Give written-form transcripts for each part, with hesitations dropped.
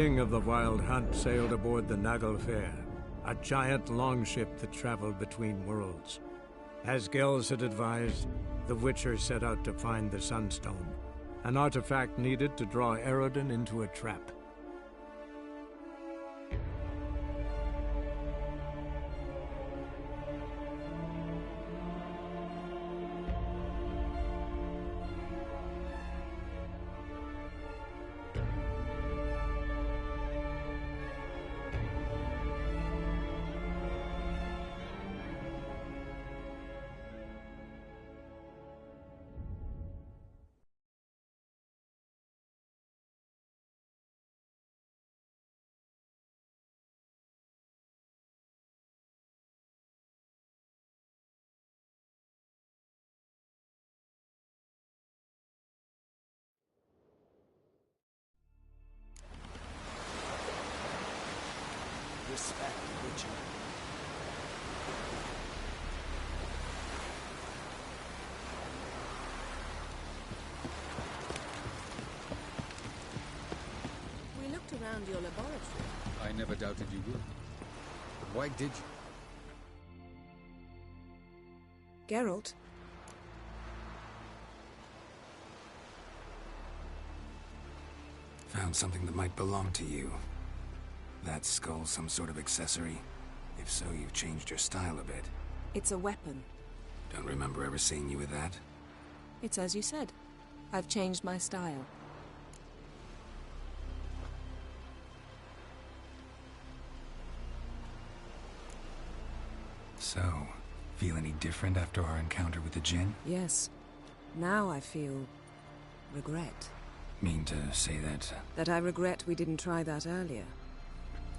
king of the Wild Hunt sailed aboard the Naglfar, a giant longship that traveled between worlds. As Gels had advised, the Witcher set out to find the Sunstone, an artifact needed to draw Eredin into a trap. Respect, Witcher. We looked around your laboratory. I never doubted you would. Why did you? Geralt? Found something that might belong to you. That skull some sort of accessory? If so, you've changed your style a bit. It's a weapon. Don't remember ever seeing you with that. It's as you said. I've changed my style. So, feel any different after our encounter with the Djinn? Yes. Now I feel regret. Mean to say that? That I regret we didn't try that earlier.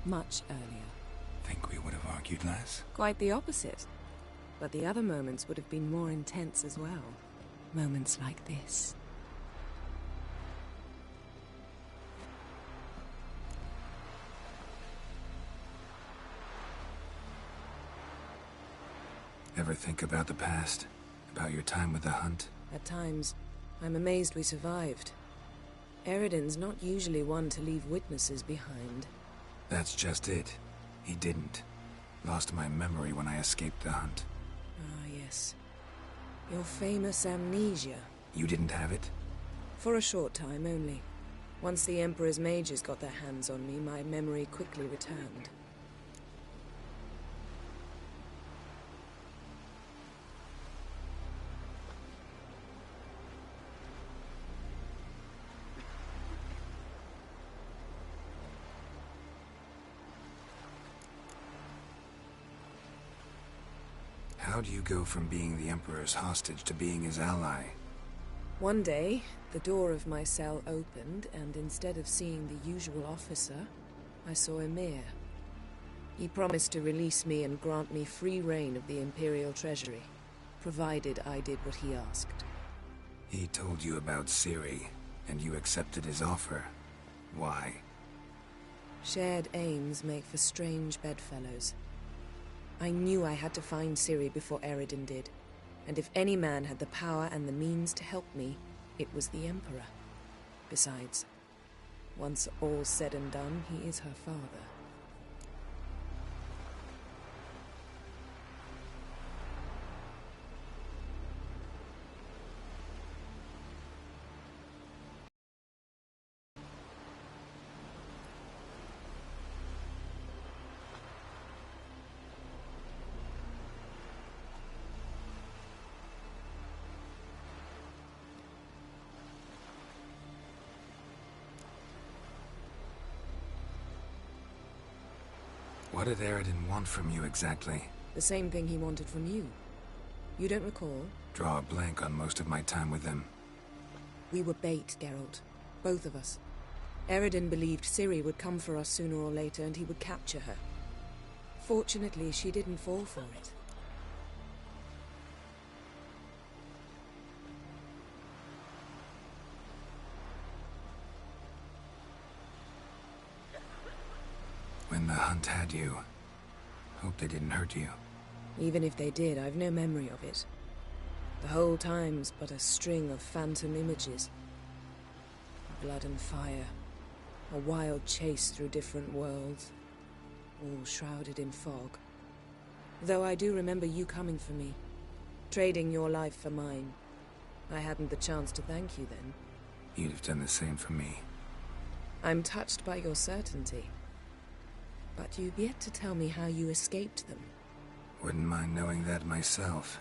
Much earlier. Think we would have argued less? Quite the opposite. But the other moments would have been more intense as well. Moments like this. Ever think about the past? About your time with the Hunt? At times, I'm amazed we survived. Eredin's not usually one to leave witnesses behind. That's just it. He didn't. Lost my memory when I escaped the Hunt. Ah, yes. Your famous amnesia. You didn't have it? For a short time only. Once the Emperor's mages got their hands on me, my memory quickly returned. How do you go from being the Emperor's hostage to being his ally? One day, the door of my cell opened, and instead of seeing the usual officer, I saw Emir. He promised to release me and grant me free reign of the Imperial Treasury, provided I did what he asked. He told you about Ciri, and you accepted his offer. Why? Shared aims make for strange bedfellows. I knew I had to find Ciri before Eredin did, and if any man had the power and the means to help me, it was the Emperor. Besides, once all's said and done, he is her father. What did Eredin want from you exactly? The same thing he wanted from you. You don't recall? Draw a blank on most of my time with them. We were bait, Geralt. Both of us. Eredin believed Ciri would come for us sooner or later and he would capture her. Fortunately, she didn't fall for it. When the Hunt had you, hope they didn't hurt you. Even if they did, I've no memory of it. The whole time's but a string of phantom images. Blood and fire. A wild chase through different worlds, all shrouded in fog. Though I do remember you coming for me, trading your life for mine. I hadn't the chance to thank you then. You'd have done the same for me. I'm touched by your certainty. But you've yet to tell me how you escaped them. Wouldn't mind knowing that myself.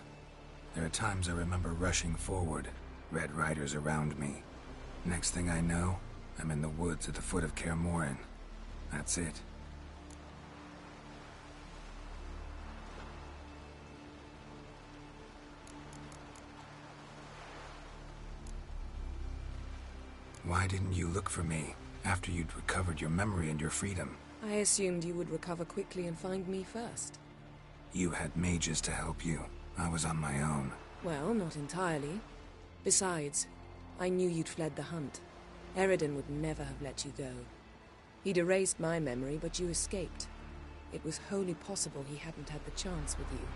There are times I remember rushing forward, Red Riders around me. Next thing I know, I'm in the woods at the foot of Kaer Morhen. That's it. Why didn't you look for me after you'd recovered your memory and your freedom? I assumed you would recover quickly and find me first. You had mages to help you. I was on my own. Well, not entirely. Besides, I knew you'd fled the hunt. Eredin would never have let you go. He'd erased my memory, but you escaped. It was wholly possible he hadn't had the chance with you.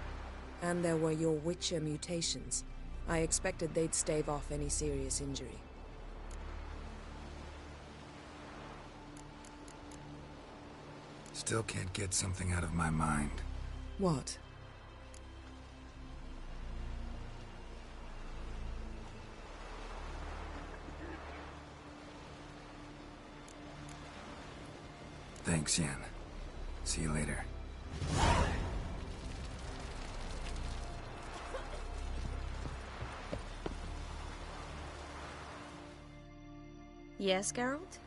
And there were your Witcher mutations. I expected they'd stave off any serious injury. Still can't get something out of my mind. What? Thanks, Yen. See you later. Yes, Geralt?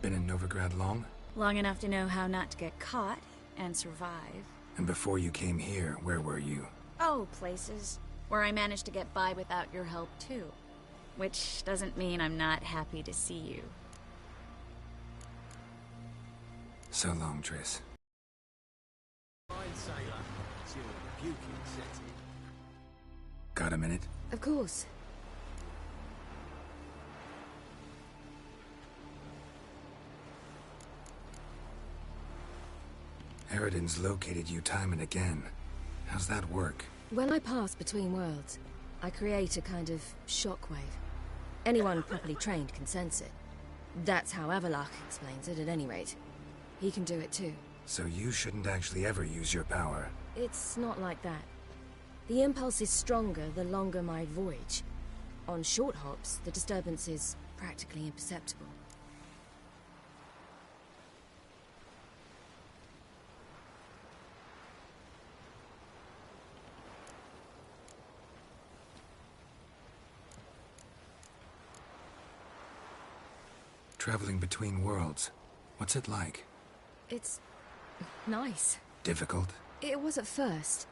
Been in Novigrad long? Long enough to know how not to get caught and survive. And before you came here, where were you? Oh, places where I managed to get by without your help, too. Which doesn't mean I'm not happy to see you. So long, Triss. Got a minute? Of course. Eredin's located you time and again. How's that work? When I pass between worlds, I create a kind of shockwave. Anyone properly trained can sense it. That's how Avalok explains it, at any rate. He can do it too. So you shouldn't actually ever use your power. It's not like that. The impulse is stronger the longer my voyage. On short hops, the disturbance is practically imperceptible. Traveling between worlds, what's it like? It's nice. Difficult? It was at first,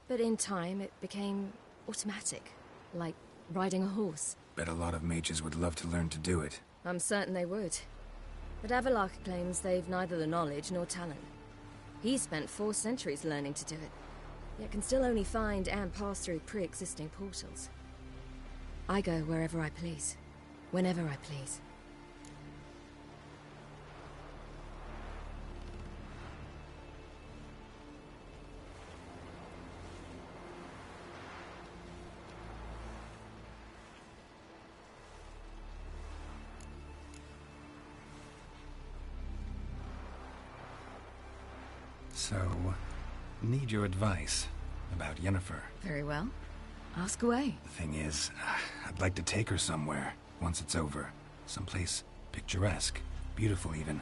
but in time it became automatic, like riding a horse. Bet a lot of mages would love to learn to do it. I'm certain they would. But Avalok claims they've neither the knowledge nor talent. He spent 4 centuries learning to do it, yet can still only find and pass through pre-existing portals. I go wherever I please, whenever I please. So, need your advice about Yennefer. Very well. Ask away. The thing is, I'd like to take her somewhere, once it's over. Someplace picturesque, beautiful even,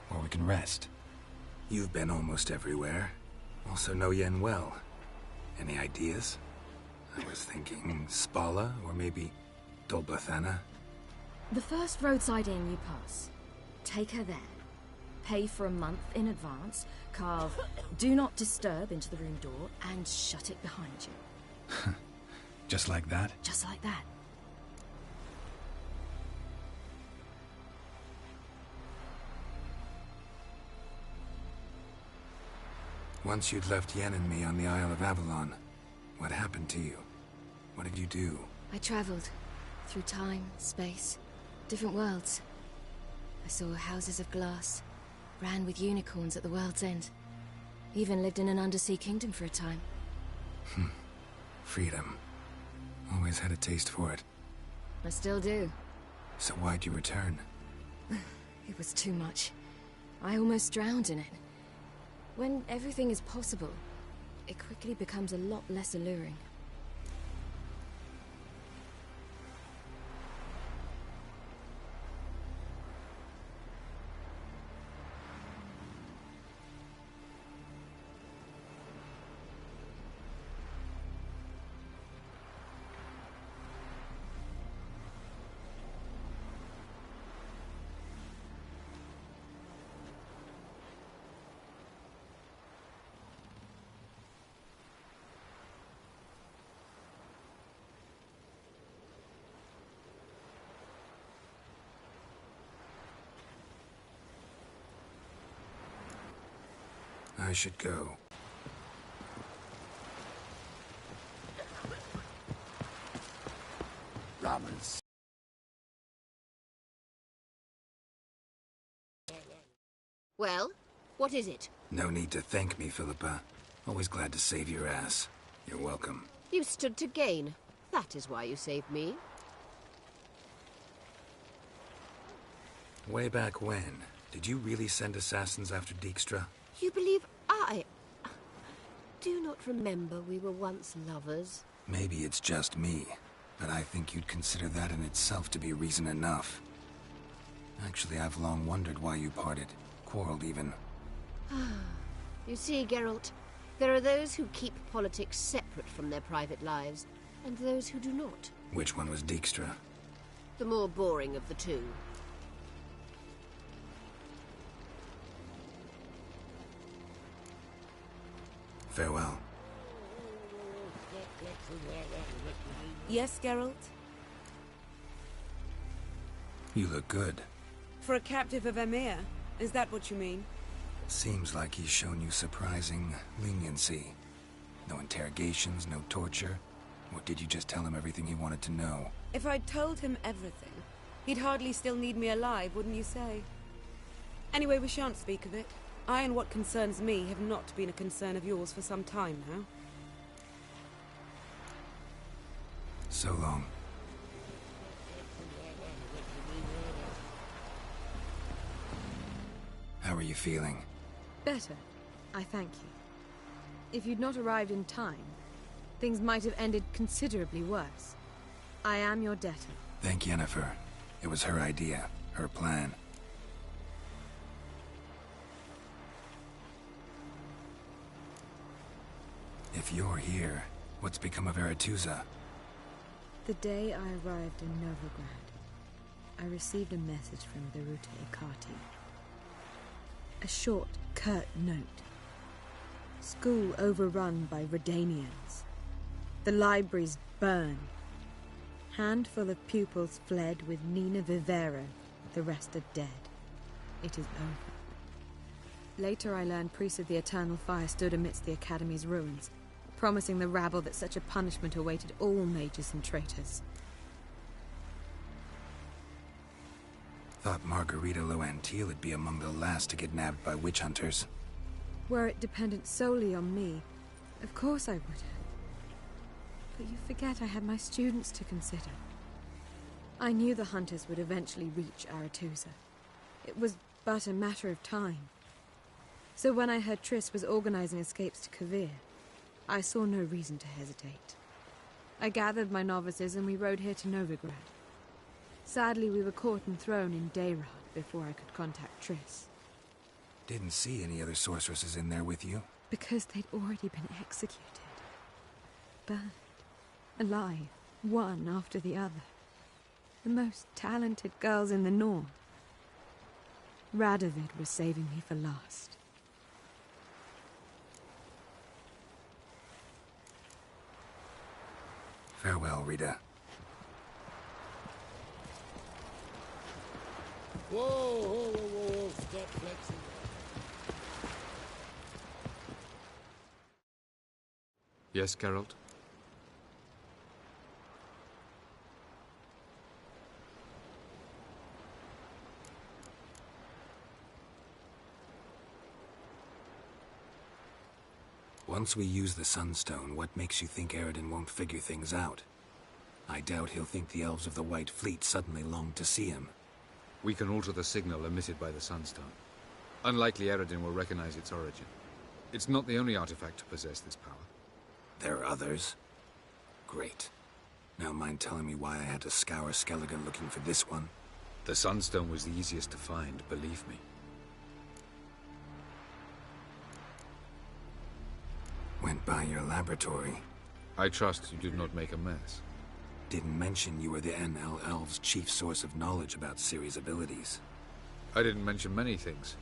where we can rest. You've been almost everywhere. Also know Yen well. Any ideas? I was thinking Spala, or maybe Dol Blathanna. The first roadside inn you pass. Take her there. Pay for a month in advance, carve "Do Not Disturb" into the room door, and shut it behind you. Just like that? Just like that. Once you'd left Yen and me on the Isle of Avalon, what happened to you? What did you do? I traveled through time, space, different worlds. I saw houses of glass, ran with unicorns at the world's end. Even lived in an undersea kingdom for a time. Freedom. Always had a taste for it. I still do. So why'd you return? It was too much. I almost drowned in it. When everything is possible, it quickly becomes a lot less alluring. I should go. Ramens. Well, what is it? No need to thank me, Philippa. Always glad to save your ass. You're welcome. You stood to gain. That is why you saved me. Way back when, did you really send assassins after Dijkstra? You believe I... Do not remember we were once lovers? Maybe it's just me, but I think you'd consider that in itself to be reason enough. Actually, I've long wondered why you parted. Quarreled even. You see, Geralt, there are those who keep politics separate from their private lives, and those who do not. Which one was Dijkstra? The more boring of the two. Farewell. Yes, Geralt? You look good. For a captive of Emir, is that what you mean? Seems like he's shown you surprising leniency. No interrogations, no torture. Or did you just tell him everything he wanted to know? If I'd told him everything, he'd hardly still need me alive, wouldn't you say? Anyway, we shan't speak of it. I and what concerns me have not been a concern of yours for some time now. So long. How are you feeling? Better, I thank you. If you'd not arrived in time, things might have ended considerably worse. I am your debtor. Thank Yennefer. It was her idea, her plan. If you're here, what's become of Aretuza? The day I arrived in Novigrad, I received a message from the Rute Ikati. A short, curt note. School overrun by Redanians. The libraries burned. Handful of pupils fled with Nina Vivero. The rest are dead. It is over. Later I learned priests of the Eternal Fire stood amidst the Academy's ruins, promising the rabble that such a punishment awaited all mages and traitors. Thought Margarita Loantil would be among the last to get nabbed by witch hunters. Were it dependent solely on me, of course I would have. But you forget I had my students to consider. I knew the hunters would eventually reach Aretuza. It was but a matter of time. So when I heard Triss was organizing escapes to Kavir, I saw no reason to hesitate. I gathered my novices and we rode here to Novigrad. Sadly, we were caught and thrown in Dayrad before I could contact Triss. Didn't see any other sorceresses in there with you? Because they'd already been executed. Burned. Alive. One after the other. The most talented girls in the North. Radovid was saving me for last. Farewell, Rita. Whoa, whoa, whoa, whoa, whoa, stop flexing. Yes, Geralt? Once we use the Sunstone, what makes you think Eredin won't figure things out? I doubt he'll think the elves of the White Fleet suddenly long to see him. We can alter the signal emitted by the Sunstone. Unlikely Eredin will recognize its origin. It's not the only artifact to possess this power. There are others? Great. Now mind telling me why I had to scour Skellige looking for this one? The Sunstone was the easiest to find, believe me. Went by your laboratory. I trust you did not make a mess. Didn't mention you were the NL Elves' chief source of knowledge about Ciri's abilities. I didn't mention many things.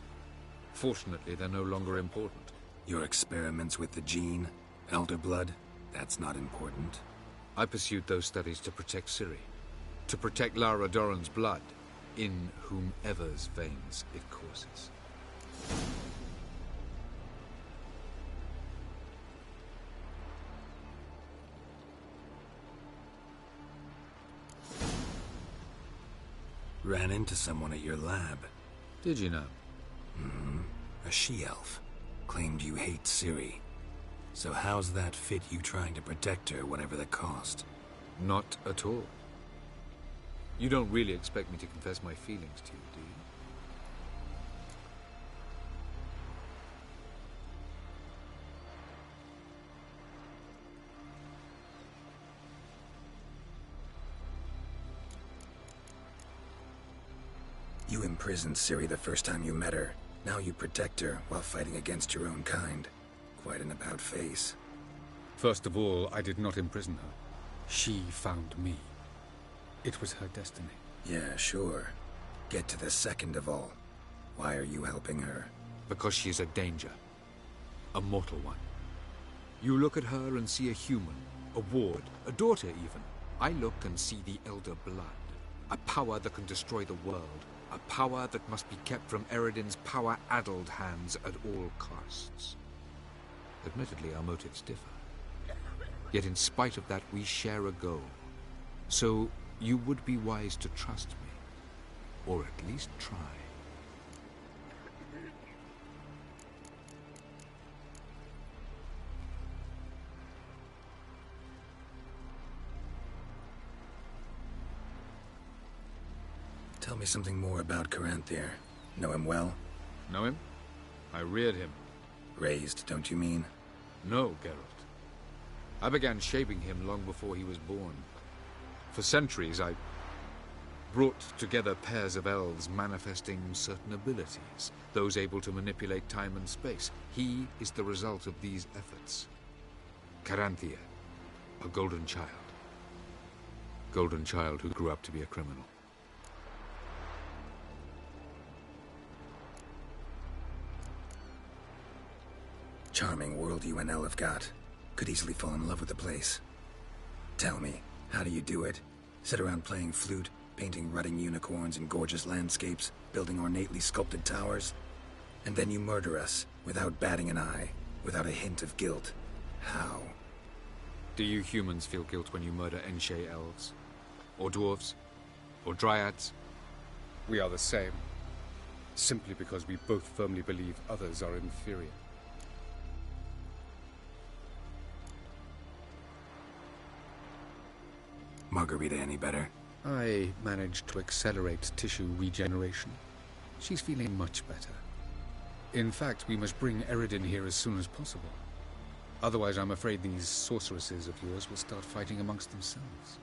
Fortunately, they're no longer important. Your experiments with the gene, Elder Blood, that's not important. I pursued those studies to protect Ciri. To protect Lara Doran's blood, in whomever's veins it courses. Ran into someone at your lab. Did you know? A she-elf. Claimed you hate Ciri. So how's that fit you trying to protect her, whatever the cost? Not at all. You don't really expect me to confess my feelings to you, do you? You imprisoned Ciri the first time you met her. Now you protect her while fighting against your own kind. Quite an about-face. First of all, I did not imprison her. She found me. It was her destiny. Yeah, sure. Get to the second of all. Why are you helping her? Because she is a danger. A mortal one. You look at her and see a human, a ward, a daughter even. I look and see the Elder Blood. A power that can destroy the world. A power that must be kept from Eredin's power-addled hands at all costs. Admittedly, our motives differ. Yet in spite of that, we share a goal. So, you would be wise to trust me. Or at least try. Tell me something more about Caranthir. Know him well? Know him? I reared him. Raised, don't you mean? No, Geralt. I began shaping him long before he was born. For centuries, I brought together pairs of elves manifesting certain abilities, those able to manipulate time and space. He is the result of these efforts. Caranthir, a golden child. Golden child who grew up to be a criminal. Charming world you and Elle have got. Could easily fall in love with the place. Tell me, how do you do it? Sit around playing flute, painting rutting unicorns in gorgeous landscapes, building ornately sculpted towers? And then you murder us, without batting an eye, without a hint of guilt. How? Do you humans feel guilt when you murder Enshe elves? Or dwarves? Or dryads? We are the same. Simply because we both firmly believe others are inferior. Margarita any better? I managed to accelerate tissue regeneration. She's feeling much better. In fact, we must bring Eredin here as soon as possible. Otherwise, I'm afraid these sorceresses of yours will start fighting amongst themselves.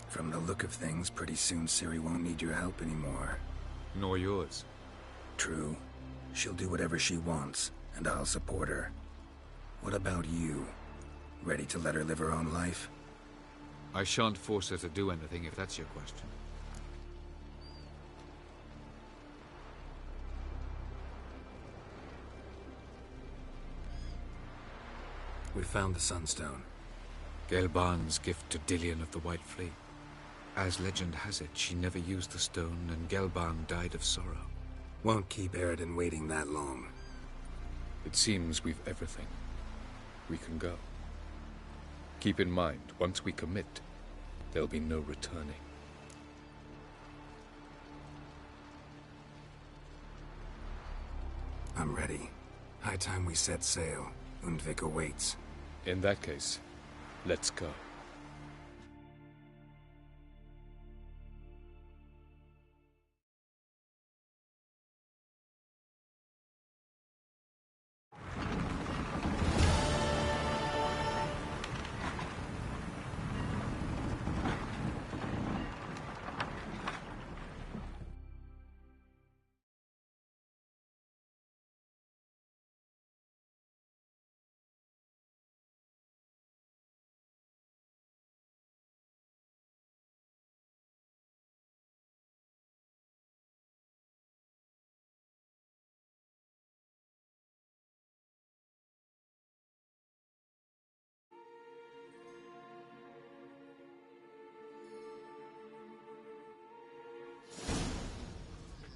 From the look of things, pretty soon Ciri won't need your help anymore. Nor yours. True. She'll do whatever she wants, and I'll support her. What about you? Ready to let her live her own life? I shan't force her to do anything if that's your question. We found the Sunstone. Gelban's gift to Dillion of the White Fleet. As legend has it, she never used the stone, and Gelban died of sorrow. Won't keep Eredin waiting that long. It seems we've everything. We can go. Keep in mind, once we commit, there'll be no returning. High time we set sail. Undvik awaits. In that case, let's go.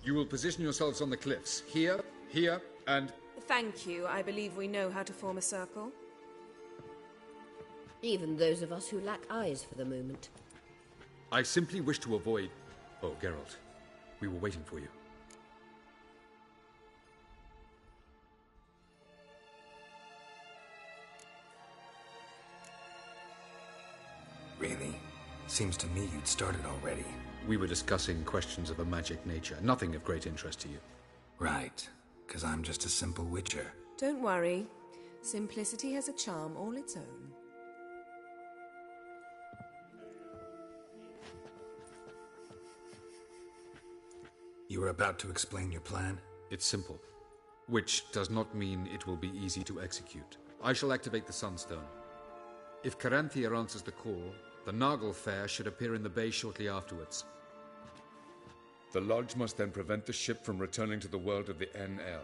You will position yourselves on the cliffs. Here, here, and... Thank you. I believe we know how to form a circle. Even those of us who lack eyes for the moment. I simply wish to avoid... Oh, Geralt. We were waiting for you. Really? Seems to me you'd started already. We were discussing questions of a magic nature, nothing of great interest to you. Right, because I'm just a simple witcher. Don't worry. Simplicity has a charm all its own. You were about to explain your plan? It's simple, which does not mean it will be easy to execute. I shall activate the Sunstone. If Caranthia answers the call, the Nagel Fair should appear in the bay shortly afterwards. The Lodge must then prevent the ship from returning to the world of the NL,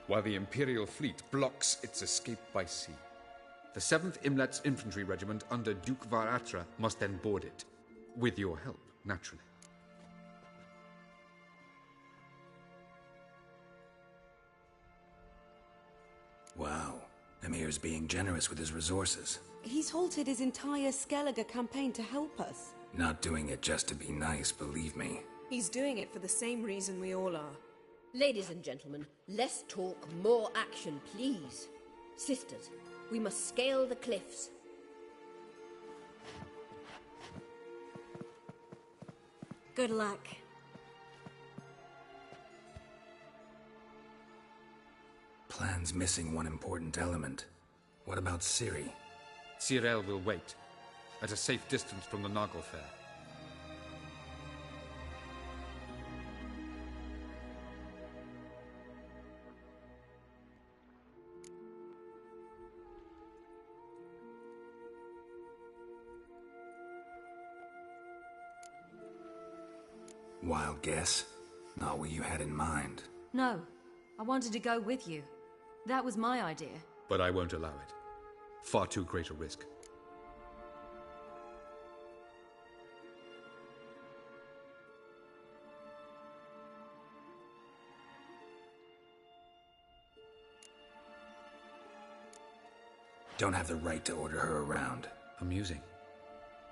while the Imperial fleet blocks its escape by sea. The 7th Imlet's infantry regiment under Duke Varatra must then board it. With your help, naturally. Wow. Emir's being generous with his resources. He's halted his entire Skellige campaign to help us. Not doing it just to be nice, believe me. He's doing it for the same reason we all are. Ladies and gentlemen, less talk, more action, please. Sisters, we must scale the cliffs. Good luck. Plan's missing one important element. What about Ciri? Cyril will wait, at a safe distance from the Nagel Fair. Wild guess? Not what you had in mind. No, I wanted to go with you. That was my idea. But I won't allow it. Far too great a risk. Don't have the right to order her around. Amusing.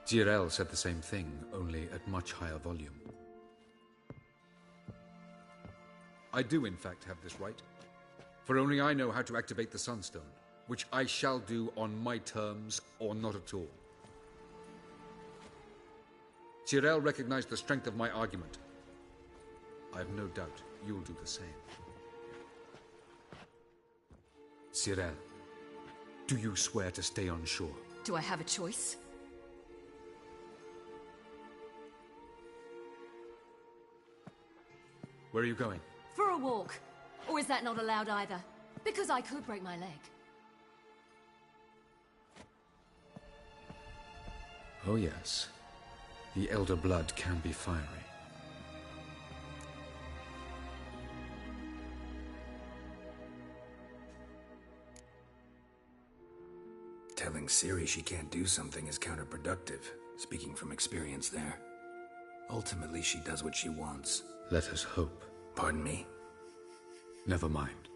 Jirel said the same thing, only at much higher volume. I do, in fact, have this right. For only I know how to activate the Sunstone, which I shall do on my terms or not at all. Jirel recognized the strength of my argument. I have no doubt you'll do the same. Cyril, do you swear to stay on shore? Do I have a choice? Where are you going? For a walk. Or is that not allowed either? Because I could break my leg. Oh yes. The Elder Blood can be fiery. Telling Ciri she can't do something is counterproductive, speaking from experience there. Ultimately, she does what she wants. Let us hope. Pardon me? Never mind.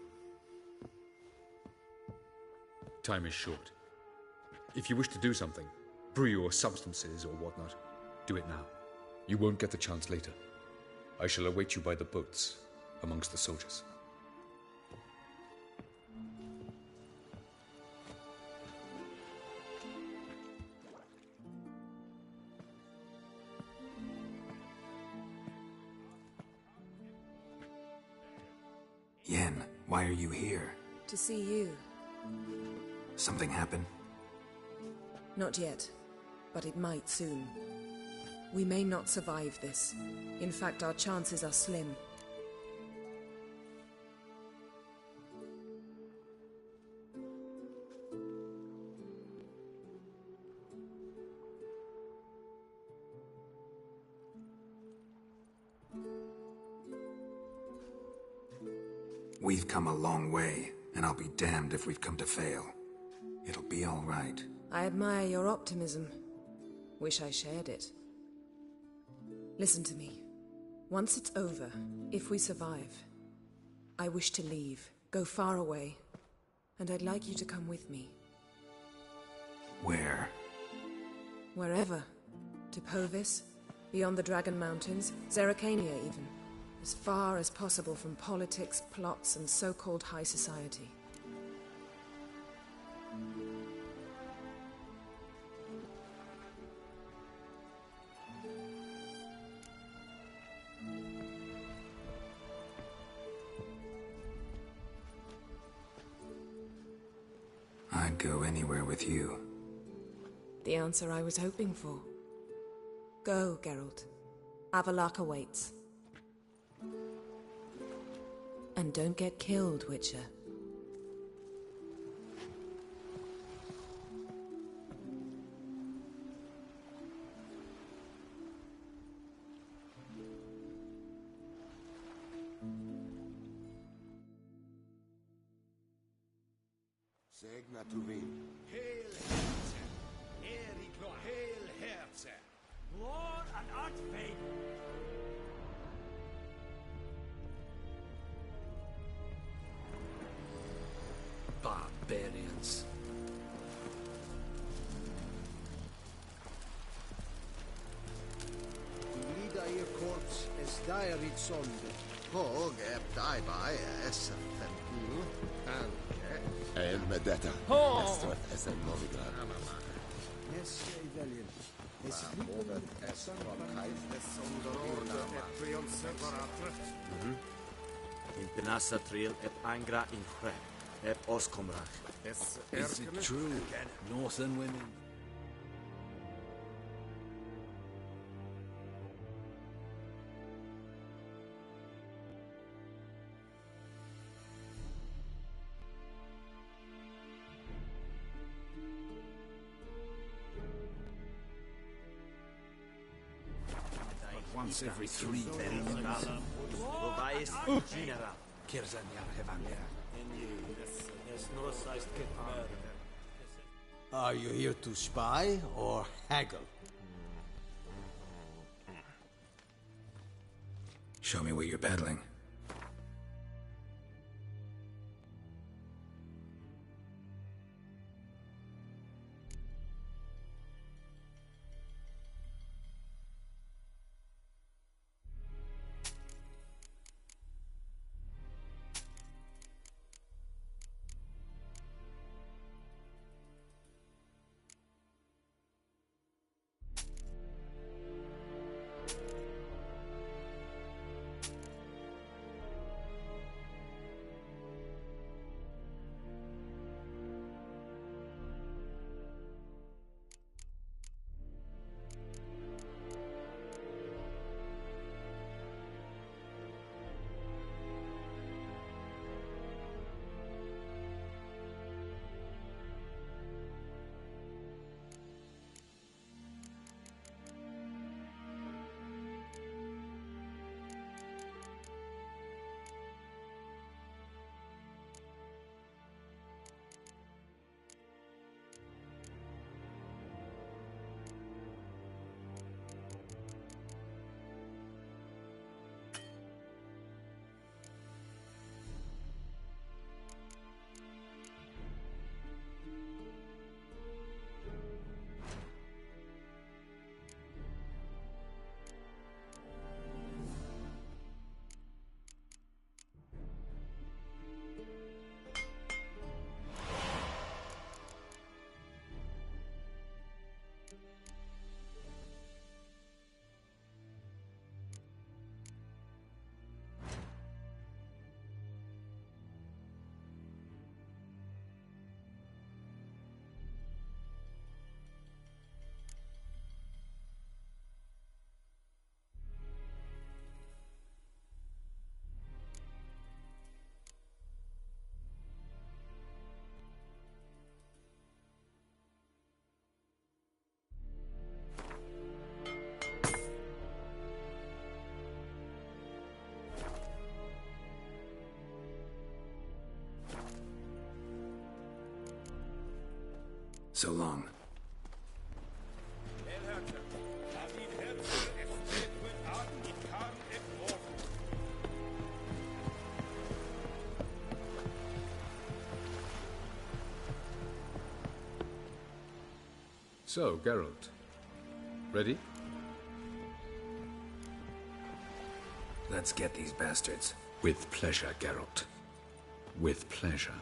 Time is short. If you wish to do something, brew your substances or whatnot, do it now. You won't get the chance later. I shall await you by the boats, amongst the soldiers. Yen, why are you here? To see you. Something happen? Not yet, but it might soon. We may not survive this. In fact, our chances are slim. We've come a long way, and I'll be damned if we've come to fail. It'll be all right. I admire your optimism. Wish I shared it. Listen to me. Once it's over, if we survive, I wish to leave, go far away, and I'd like you to come with me. Where? Wherever. To Povis, beyond the Dragon Mountains, Zerrikania even. As far as possible from politics, plots, and so-called high society. I'd go anywhere with you. The answer I was hoping for. Go, Geralt. Avallac'h awaits. And don't get killed, Witcher. Segna tu vin. Hail Herze! Eriklo, hail Herze! War and Artveig! Barbarians. Lida ihr korps es dairit sonde. Hog är daibai SF-15. Anke. Elmedetta. Estot es en novigra. Yes, Ivelian. Es Movet es vakajt es sondororda. Impinasa trill et angra in chrep. Ep oskomrach. Is it true? Northern women? Once every 3 days. Rovais general. Kirzanyar hevangar. Are you here to spy or haggle? Show me what you're peddling. So long. So, Geralt. Ready? Let's get these bastards. With pleasure, Geralt. With pleasure.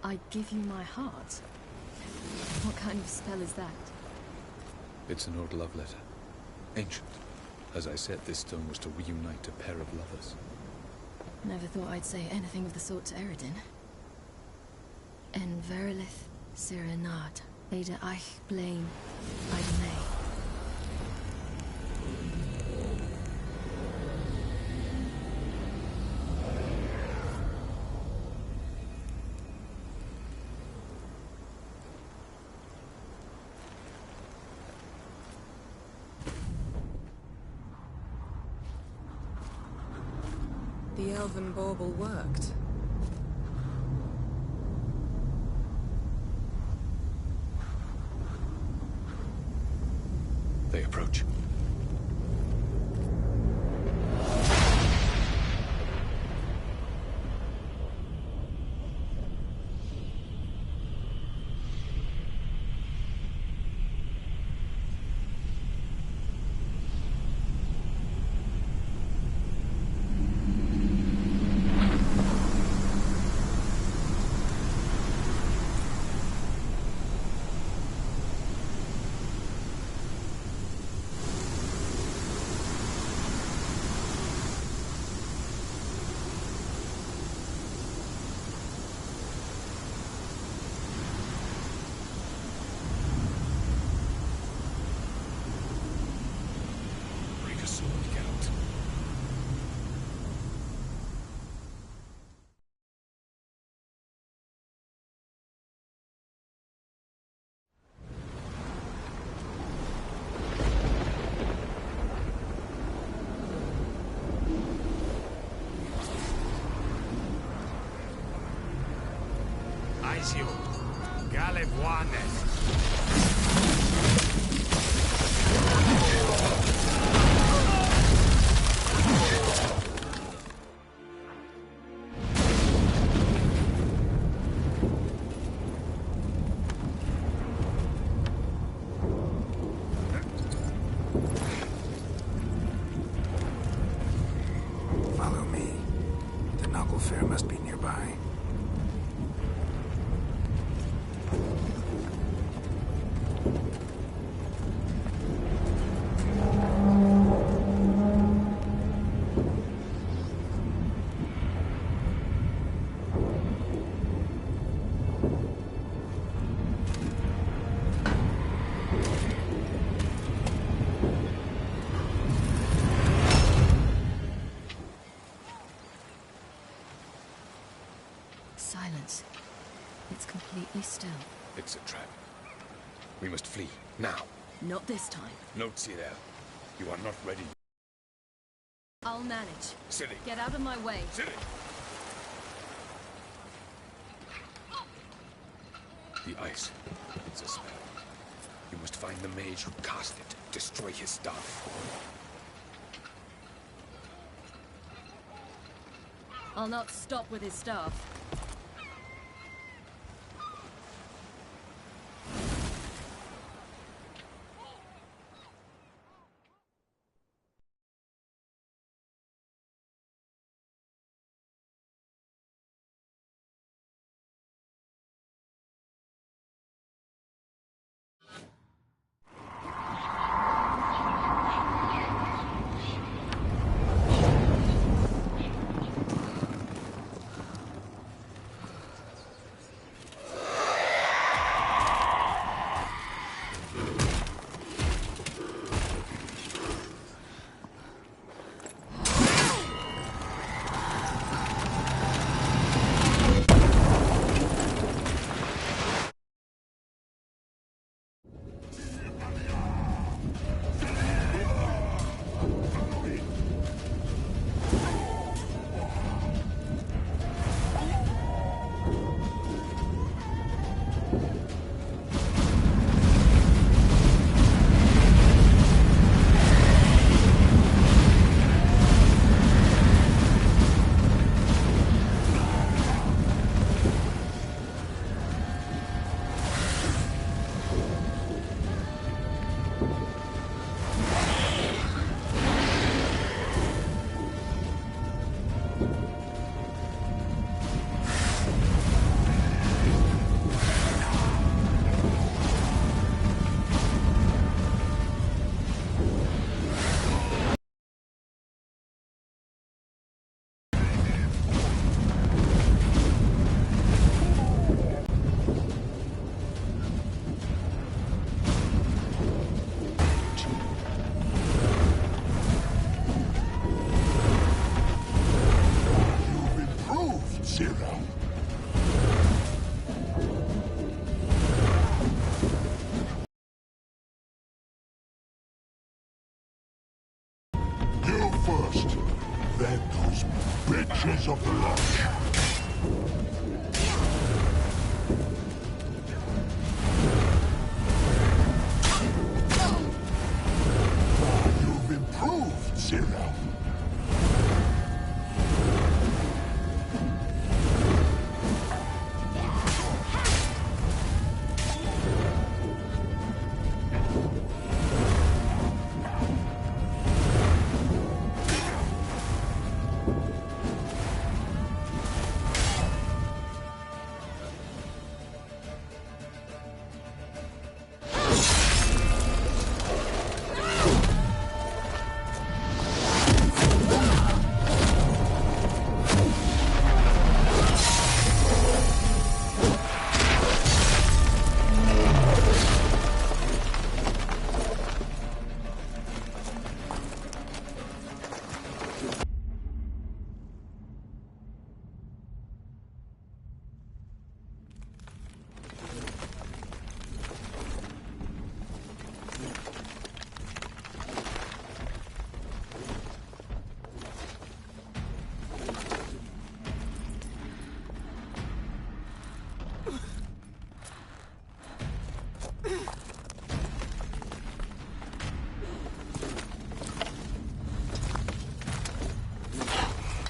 I give you my heart? What kind of spell is that? It's an old love letter. Ancient. As I said, this stone was to reunite a pair of lovers. Never thought I'd say anything of the sort to Eredin. En verilith serenad, Ada eich blame, Ida May. The elven bauble worked. They approach. Aizio, Galevuanes. Follow me. The Noggle Fair must be nearby. Silence. It's completely still. It's a trap. We must flee, now. Not this time. No, Cyril. You are not ready. I'll manage. Ciri. Get out of my way. Ciri! The ice. It's a spell. You must find the mage who cast it. Destroy his staff. I'll not stop with his staff. ashes of the Lodge. You've improved, Cyril.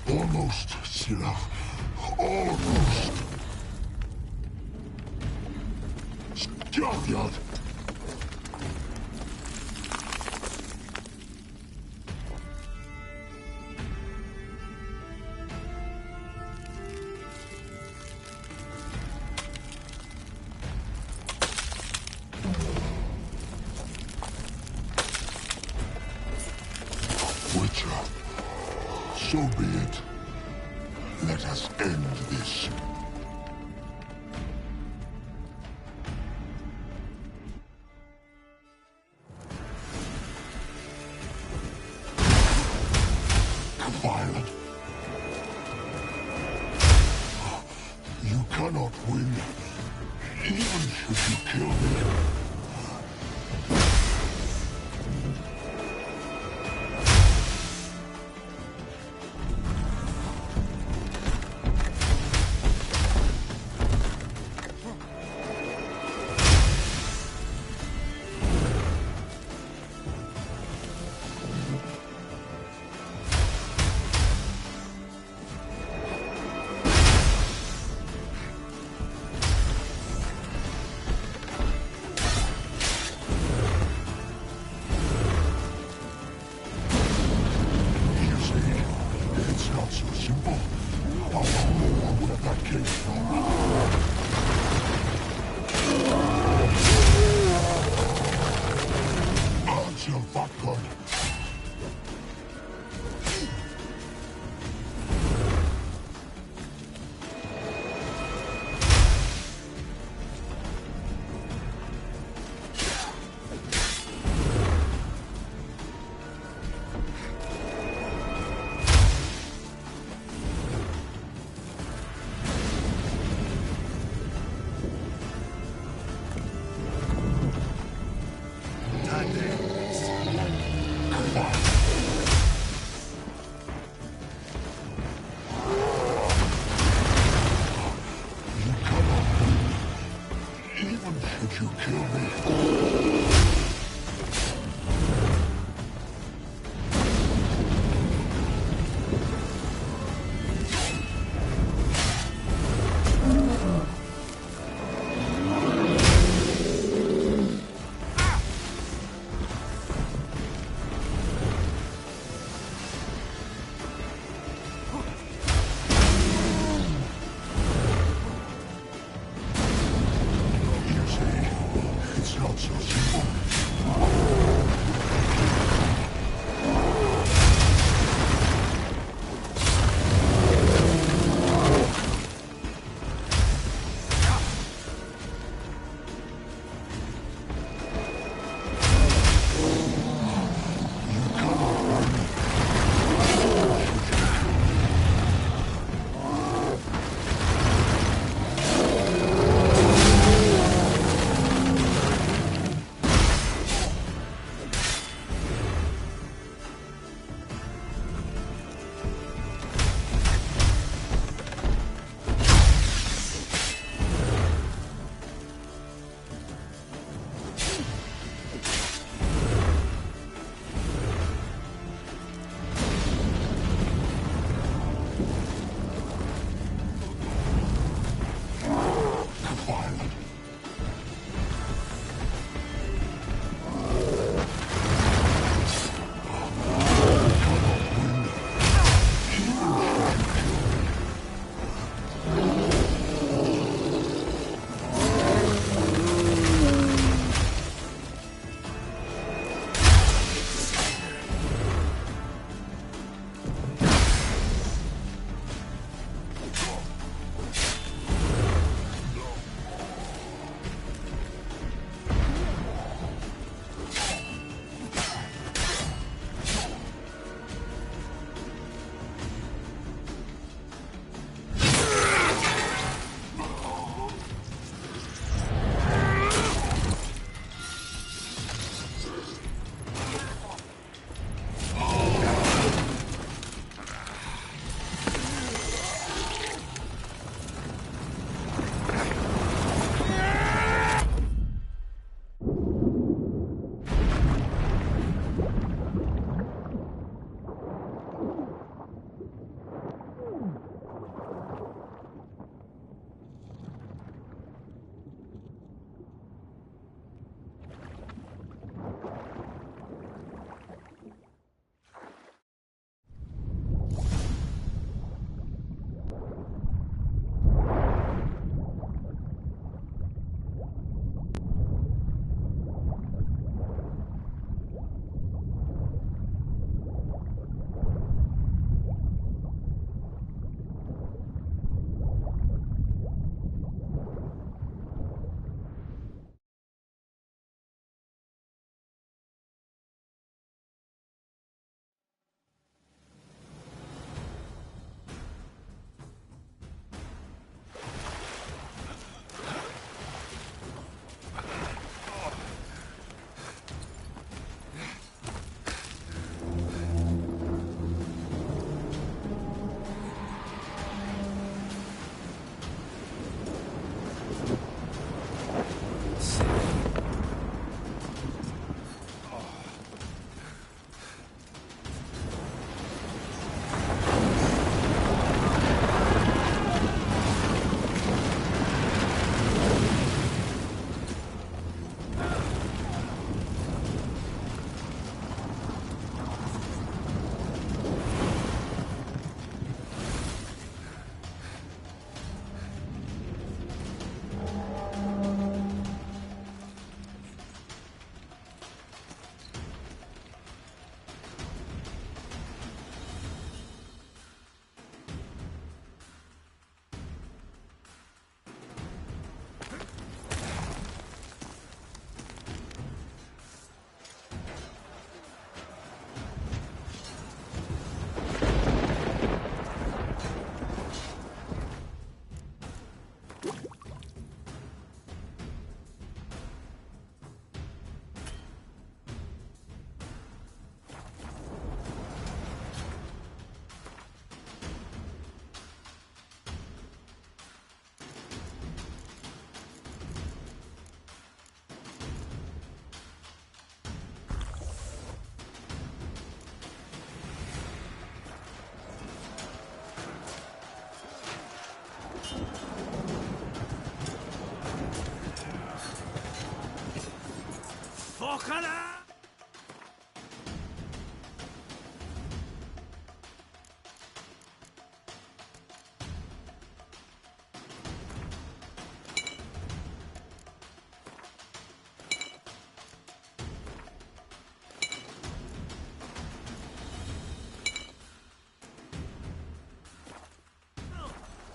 Almost, Cyril. Almost. Scafjord! Witcher, so be it. Let us end this. Violent. You cannot win, even should you kill me.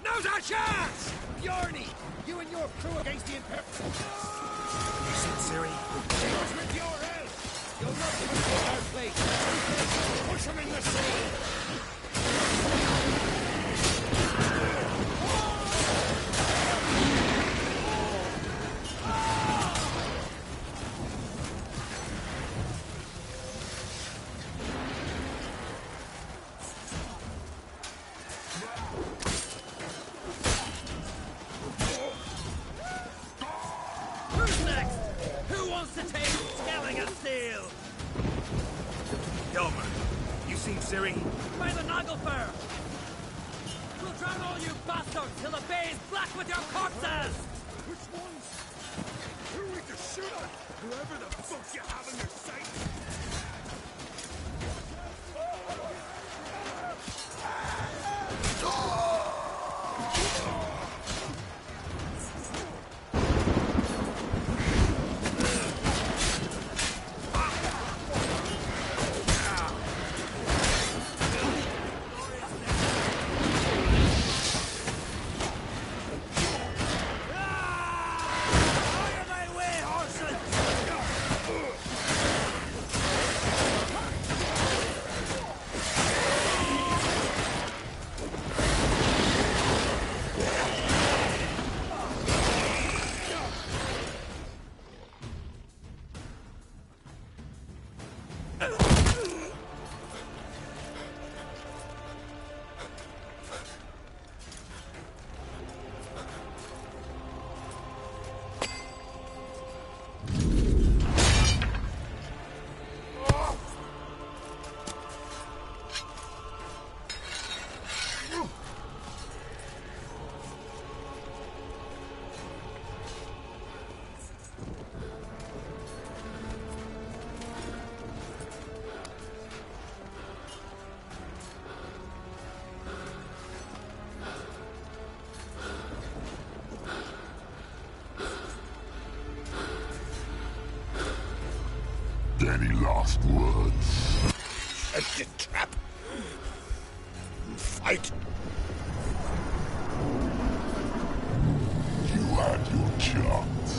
Now's our chance! Bjarni, you and your crew against the Imperial. You see Ciri? What's with your help? You'll not even take our place. Push him in the sea! Ciri. By the Naglfar! We'll drown all you bastards till the bay is black with your corpses! Which ones? Who are we to shoot at? Whoever the fuck you have in your sight! Any last words? Set the trap. Fight. You had your chance.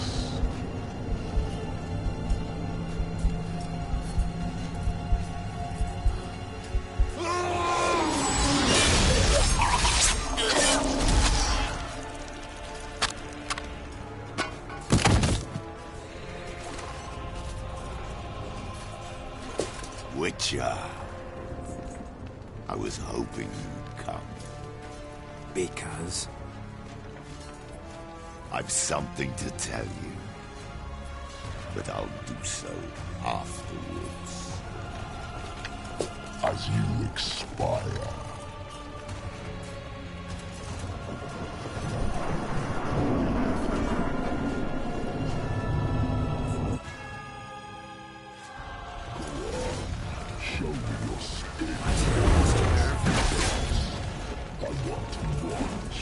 Witcher. I was hoping you'd come. Because? I've something to tell you. But I'll do so afterwards. As you expire. Show me your skin. I want to watch.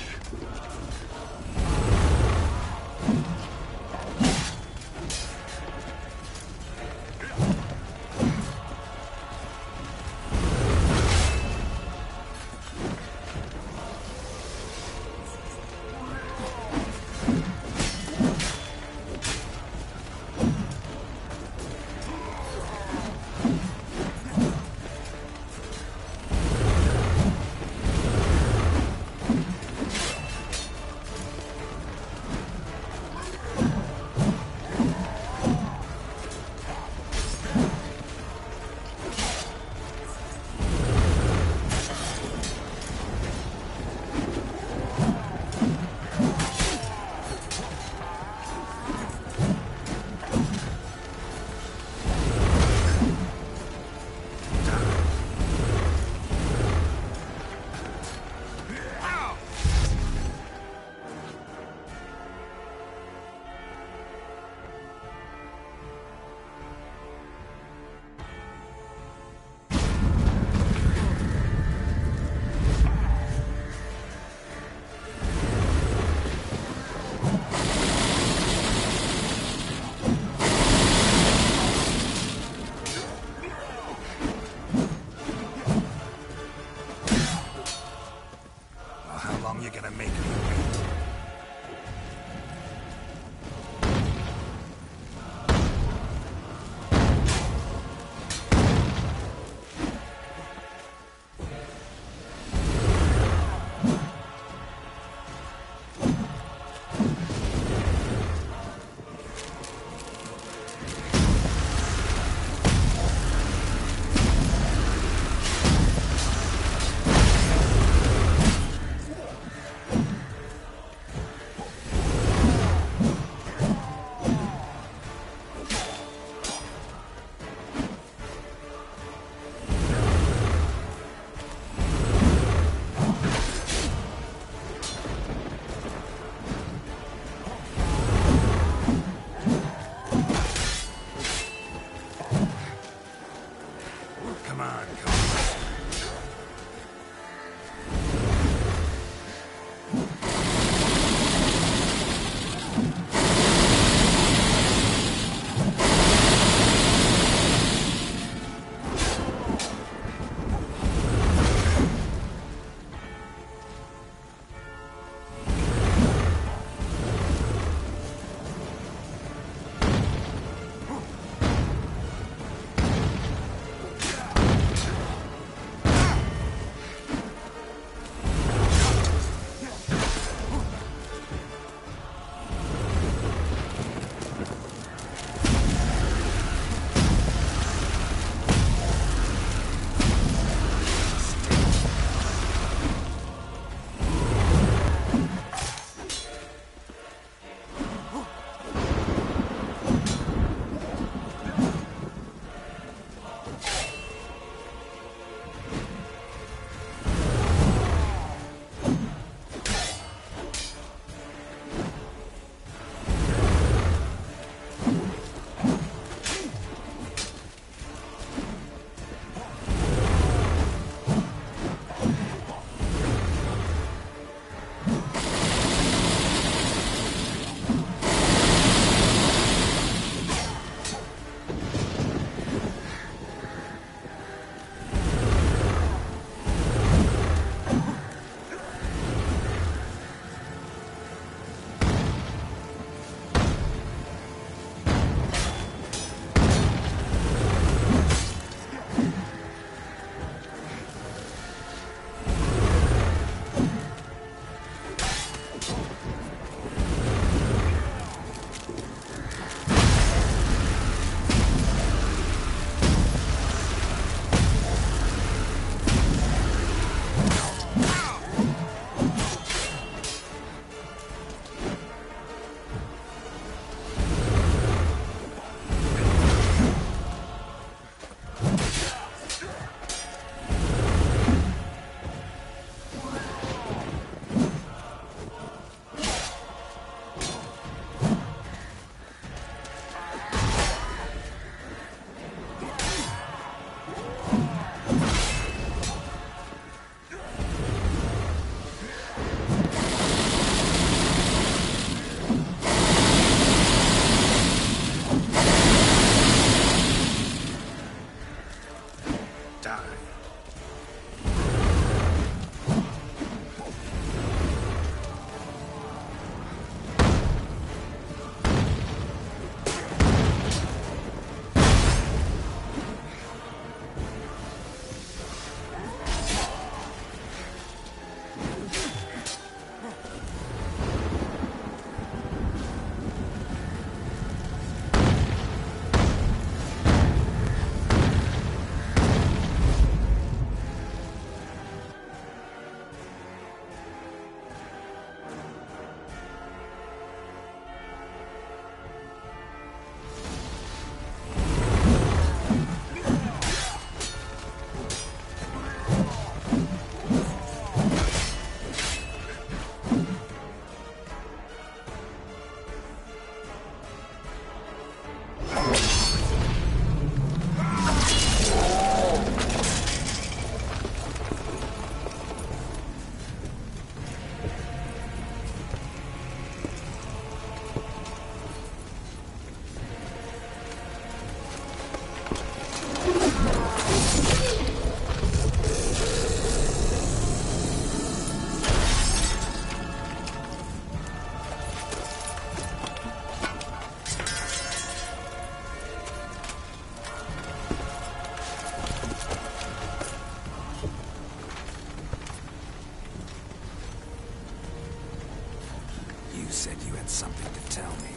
something to tell me.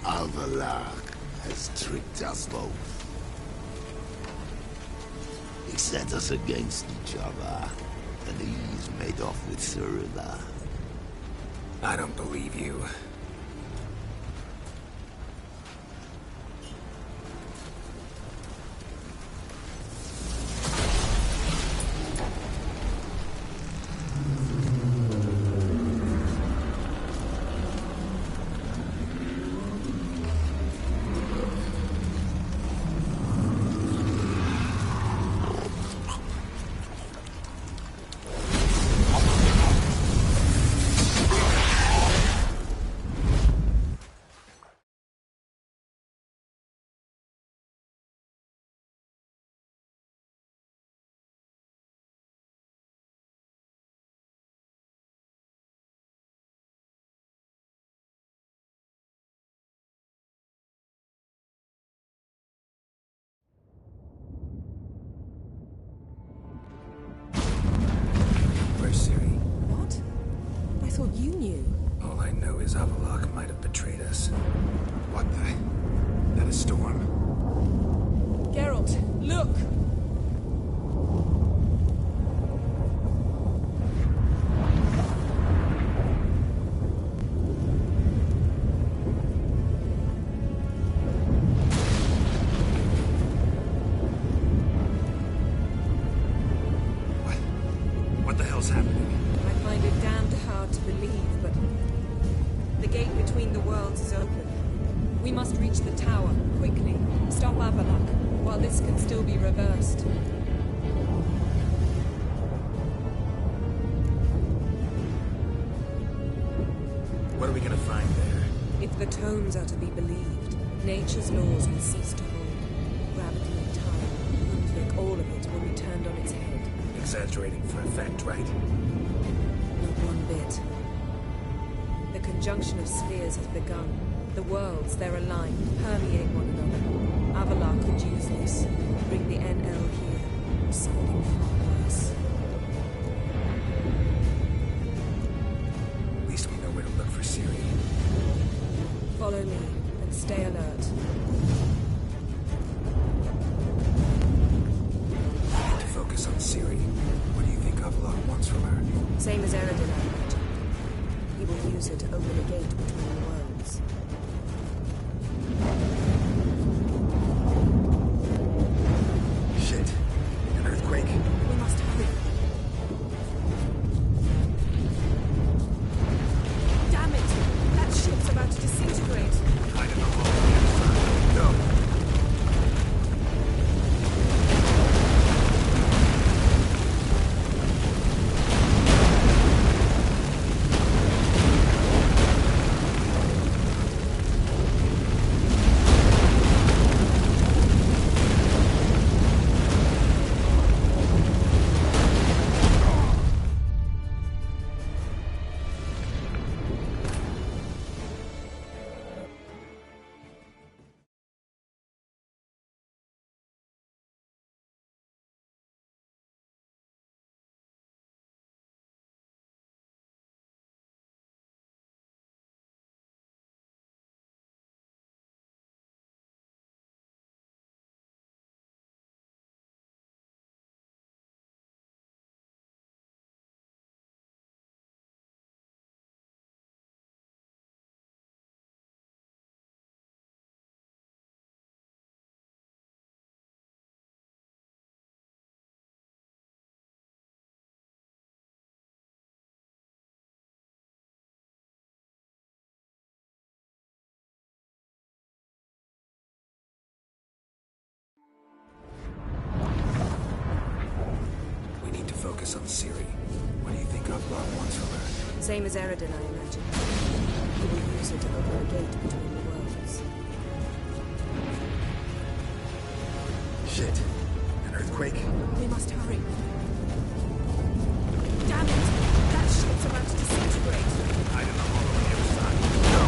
Avallac'h has tricked us both. He set us against each other, and he's made off with Cyrilla. I don't believe you. I thought you knew. All I know is Avallac'h might have betrayed us. What the? That a storm? Geralt, look! What the hell's happening? I find it damned hard to believe, but the gate between the worlds is open. We must reach the tower, quickly. Stop Avallac'h, while this can still be reversed. What are we gonna find there? If the tomes are to be believed, nature's laws will cease to hold. Gravity and time, Ludwig, all of it will be turned on its head. Exaggerating for effect, right? Not one bit. The conjunction of spheres has begun. The worlds, they're aligned, permeate one another. Avallac'h could use this. Bring the NL here. Or something far worse. At least we know where to look for Ciri. Follow me, and stay alert. We need to focus on Ciri. What do you think Avallac'h wants from her? Same as Eredin, I imagine. He will use her to open a gate between the worlds. Shit. An earthquake? We must hurry. Damn it! That ship's about to disintegrate. Hide in the hole on the other side. Go! Focus on Ciri. What do you think Avallac'h wants from her? Same as Eredin, I imagine. He will use her to open a gate between the worlds. Shit. An earthquake? We must hurry. Damn it! That ship's about to disintegrate. Hide in the hole on the other side. Go!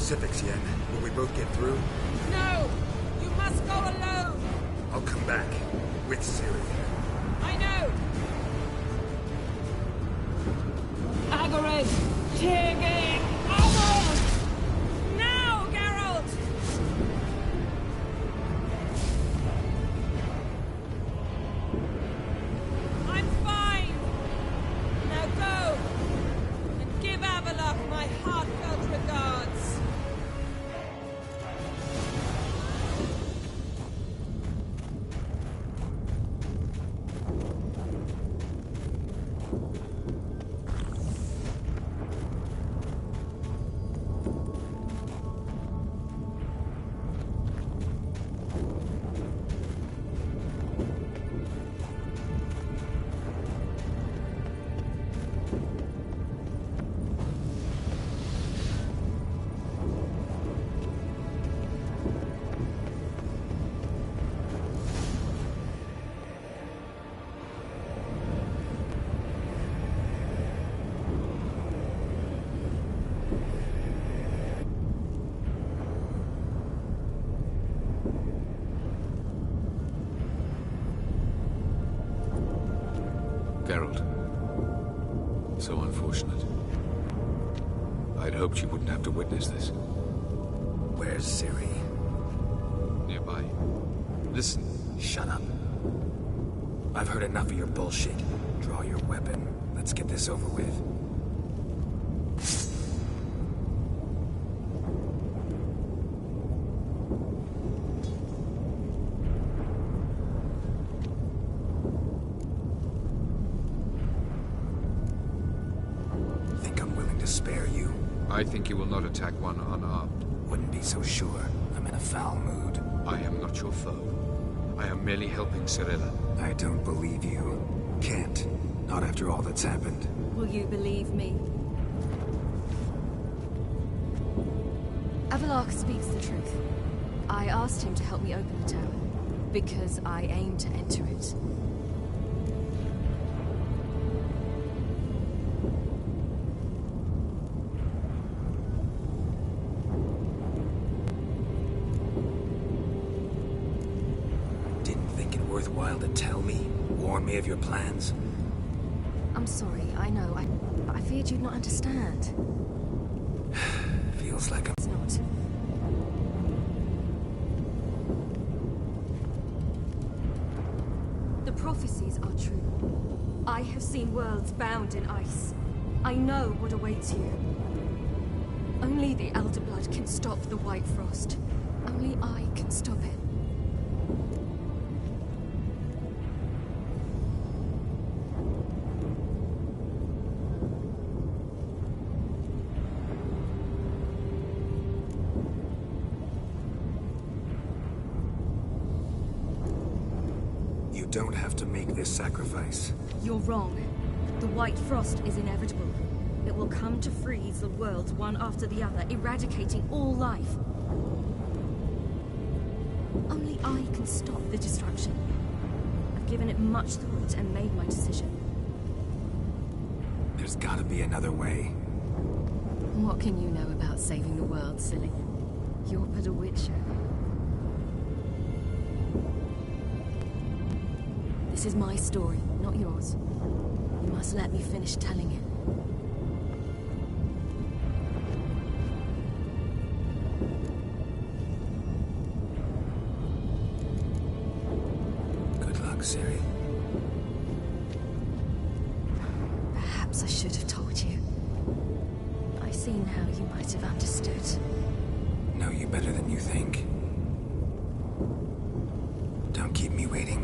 specifics, Yen. Will we both get through? No! You must go alone! I'll come back. With Ciri. I know! Agared! Tiging! Almost! Now, Geralt! I'm fine! Now go! And give Avalok my heartfelt regards! Geralt. So unfortunate. I'd hoped you wouldn't have to witness this. Where's Ciri? Nearby. Listen. Shut up. I've heard enough of your bullshit. Draw your weapon. Let's get this over with. Spare you. I think you will not attack one unarmed. Wouldn't be so sure. I'm in a foul mood. I am not your foe. I am merely helping Cirilla. I don't believe you. Can't. Not after all that's happened. Will you believe me? Avalok speaks the truth. I asked him to help me open the tower, because I aim to enter it. Worthwhile to tell me? Warn me of your plans? I'm sorry, I know. I feared you'd not understand. Feels like It's not. The prophecies are true. I have seen worlds bound in ice. I know what awaits you. Only the Elder Blood can stop the White Frost. Only I can stop it. You don't have to make this sacrifice. You're wrong. The White Frost is inevitable. It will come to freeze the worlds one after the other, eradicating all life. Only I can stop the destruction. I've given it much thought and made my decision. There's gotta be another way. What can you know about saving the world, silly? You're but a witcher. This is my story, not yours. You must let me finish telling it. Good luck, Ciri. Perhaps I should have told you. I see now you might have understood. Know you better than you think. Don't keep me waiting.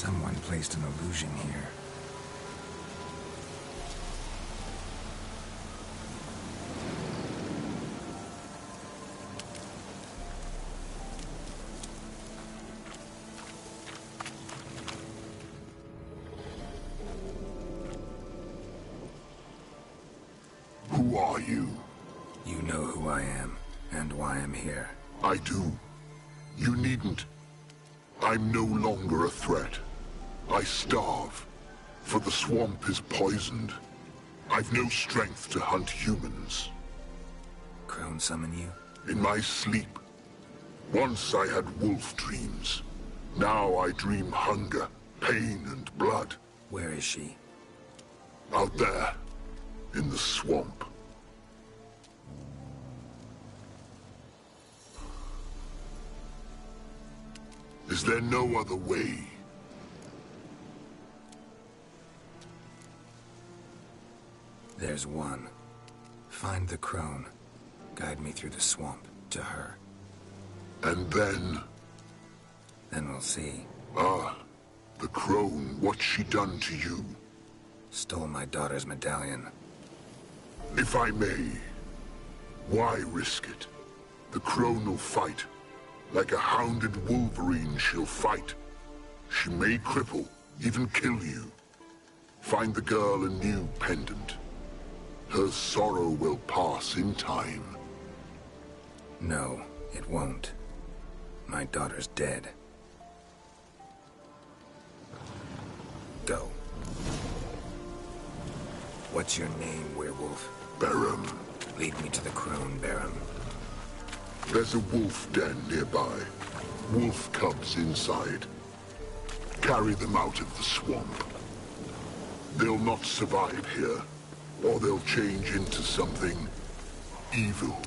Someone placed an illusion here. Who are you? You know who I am, and why I'm here. I do. You needn't. I'm no longer a threat. I starve, for the swamp is poisoned. I've no strength to hunt humans. Crone summon you? In my sleep. Once I had wolf dreams. Now I dream hunger, pain, and blood. Where is she? Out there, in the swamp. Is there no other way? There's one. Find the crone. Guide me through the swamp to her. And then? Then we'll see. Ah, the crone, what's she done to you? Stole my daughter's medallion. If I may, why risk it? The crone will fight. Like a hounded wolverine, she'll fight. She may cripple, even kill you. Find the girl a new pendant. Her sorrow will pass in time. No, it won't. My daughter's dead. Go. What's your name, werewolf? Barum. Lead me to the crone, Barum. There's a wolf den nearby. Wolf cubs inside. Carry them out of the swamp. They'll not survive here, or they'll change into something evil.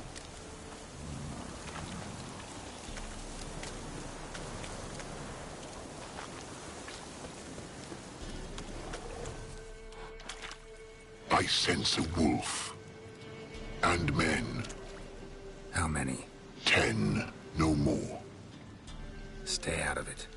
I sense a wolf. And men. How many? 10, no more. Stay out of it.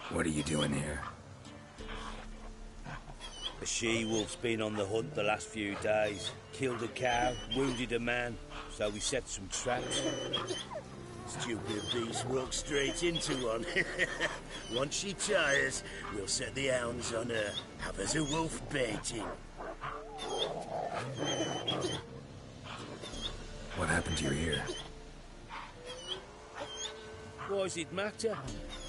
What are you doing here? The she-wolf's been on the hunt the last few days. Killed a cow, wounded a man, so we set some traps. Stupid beast walked straight into one. Once she tires, we'll set the hounds on her. Have us a wolf baiting. What happened to your ear? Why does it matter?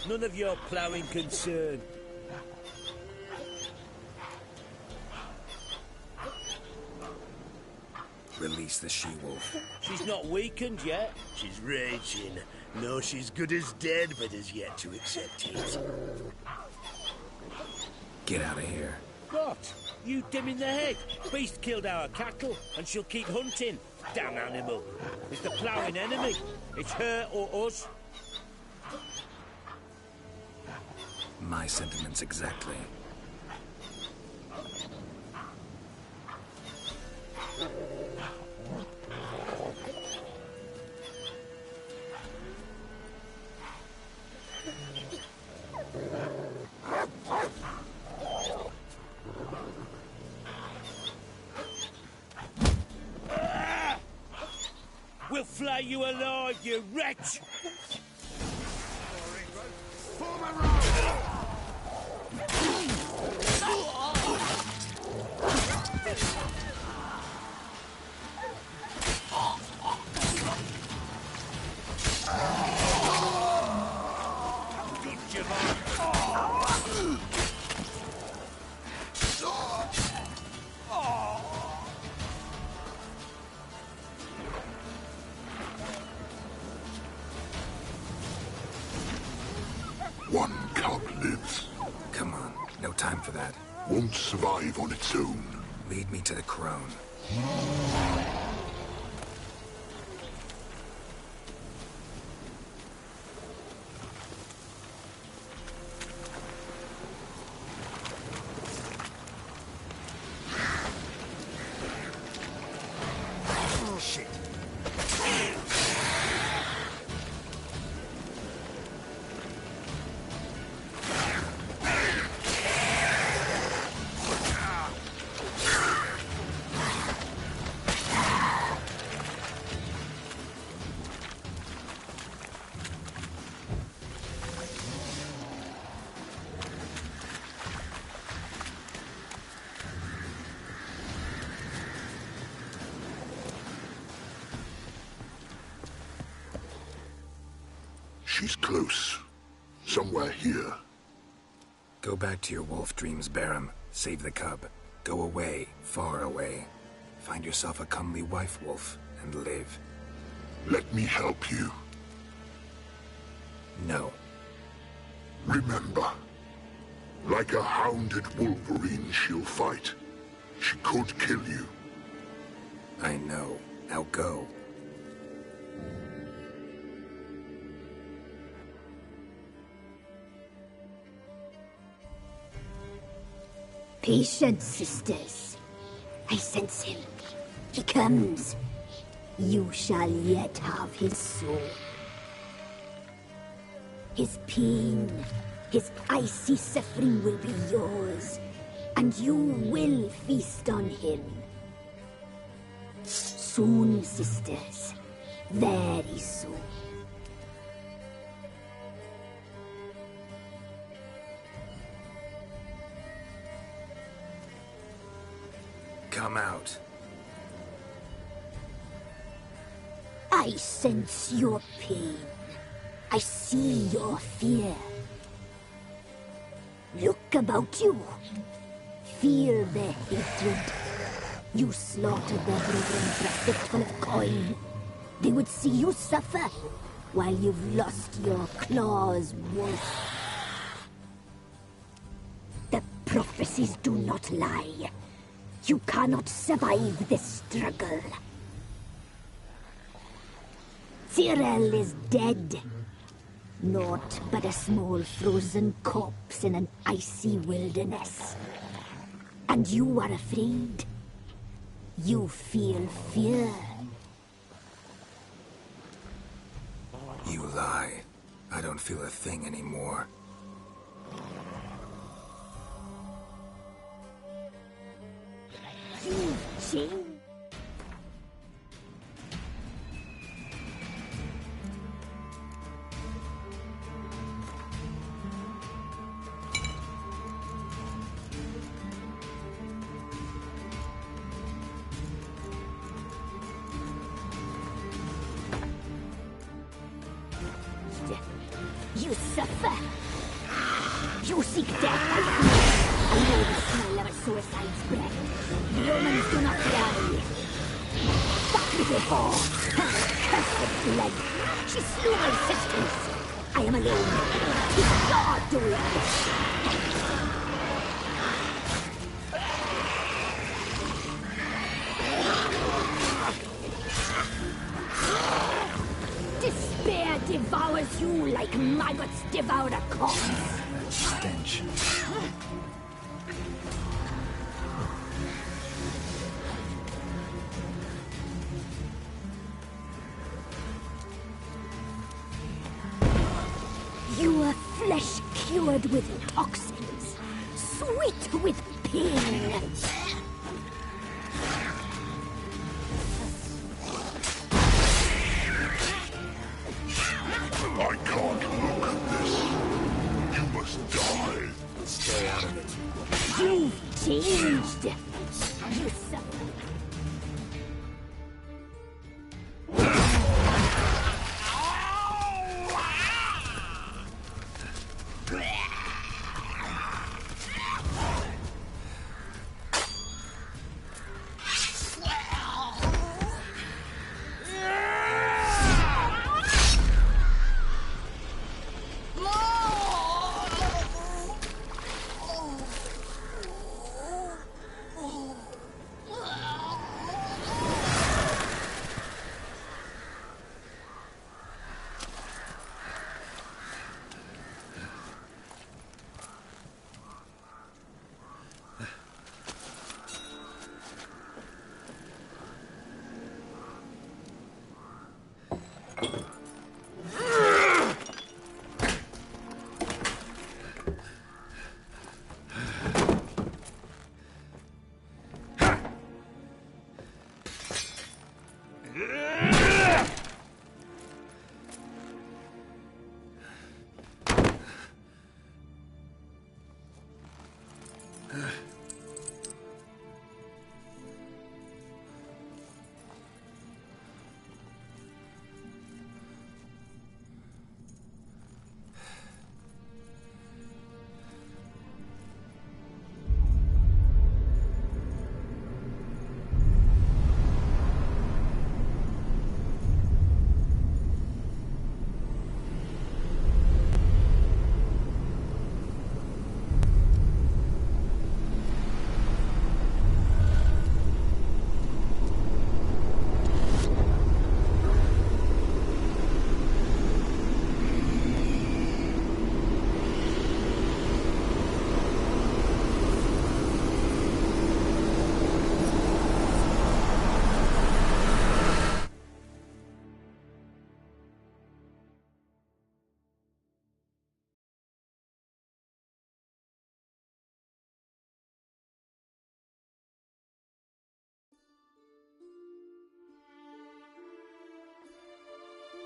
None of your ploughing concern. Release the she-wolf. She's not weakened yet. She's raging. No, she's good as dead, but has yet to accept it. Get out of here. What? You dim in the head? Beast killed our cattle, and she'll keep hunting. Damn animal. It's the ploughing enemy. It's her or us. My sentiments exactly. We'll flay you alive, you wretch! Form a row! One cub lives. Come on, no time for that. Won't survive on its own. Lead me to the crone. She's close. Somewhere here. Go back to your wolf dreams, Barum. Save the cub. Go away, far away. Find yourself a comely wife wolf and live. Let me help you. No. Remember, like a hounded wolverine she'll fight. She could kill you. I know. Now go. Patience, sisters. I sense him. He comes. You shall yet have his soul. His pain, his icy suffering will be yours, and you will feast on him. Soon, sisters. Very soon. Come out. I sense your pain. I see your fear. Look about you. Feel their hatred. You slaughtered their brethren for a fistful of coin. They would see you suffer while you've lost your claws, wolf. The prophecies do not lie. You cannot survive this struggle. Tyrell is dead. Naught but a small frozen corpse in an icy wilderness. And you are afraid. You feel fear. You lie. I don't feel a thing anymore. You've changed. You suffer. You seek death, I see. I know the smell of a suicide's breath. Romans do not die. That little whore, her cursed blood. She slew my sisters. I am alone. It's God doing this. Despair devours you like maggots devour a corpse. Stench. You are flesh cured with toxins, sweet with pain. I can't look at this. You must die. Stay out of it. You've changed. You suffer.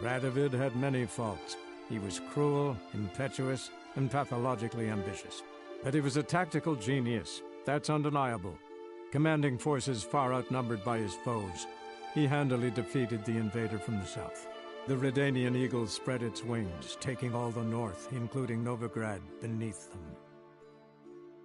Radovid had many faults. He was cruel, impetuous, and pathologically ambitious. But he was a tactical genius, that's undeniable. Commanding forces far outnumbered by his foes, he handily defeated the invader from the south. The Redanian eagle spread its wings, taking all the north, including Novigrad, beneath them.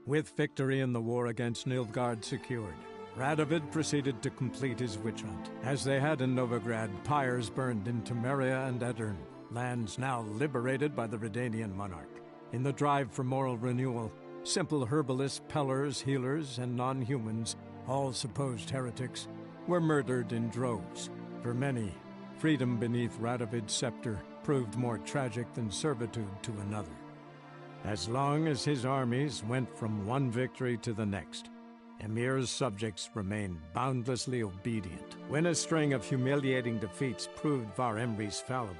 With victory in the war against Nilfgaard secured, Radovid proceeded to complete his witch hunt. As they had in Novigrad, pyres burned in Temeria and Aedirn, lands now liberated by the Redanian monarch. In the drive for moral renewal, simple herbalists, pellers, healers, and non-humans, all supposed heretics, were murdered in droves. For many, freedom beneath Radovid's scepter proved more tragic than servitude to another. As long as his armies went from one victory to the next, Emir's subjects remained boundlessly obedient. When a string of humiliating defeats proved Var Emreis fallible,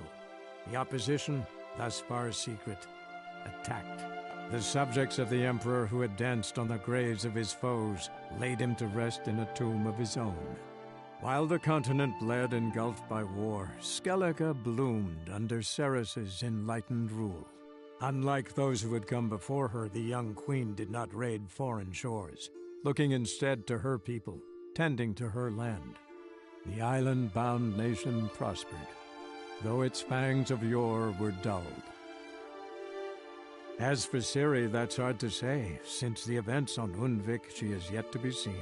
the opposition, thus far secret, attacked. The subjects of the Emperor who had danced on the graves of his foes laid him to rest in a tomb of his own. While the continent bled engulfed by war, Skellige bloomed under Ceres's enlightened rule. Unlike those who had come before her, the young queen did not raid foreign shores, looking instead to her people, tending to her land. The island-bound nation prospered, though its fangs of yore were dulled. As for Ciri, that's hard to say. Since the events on Undvik, she is yet to be seen.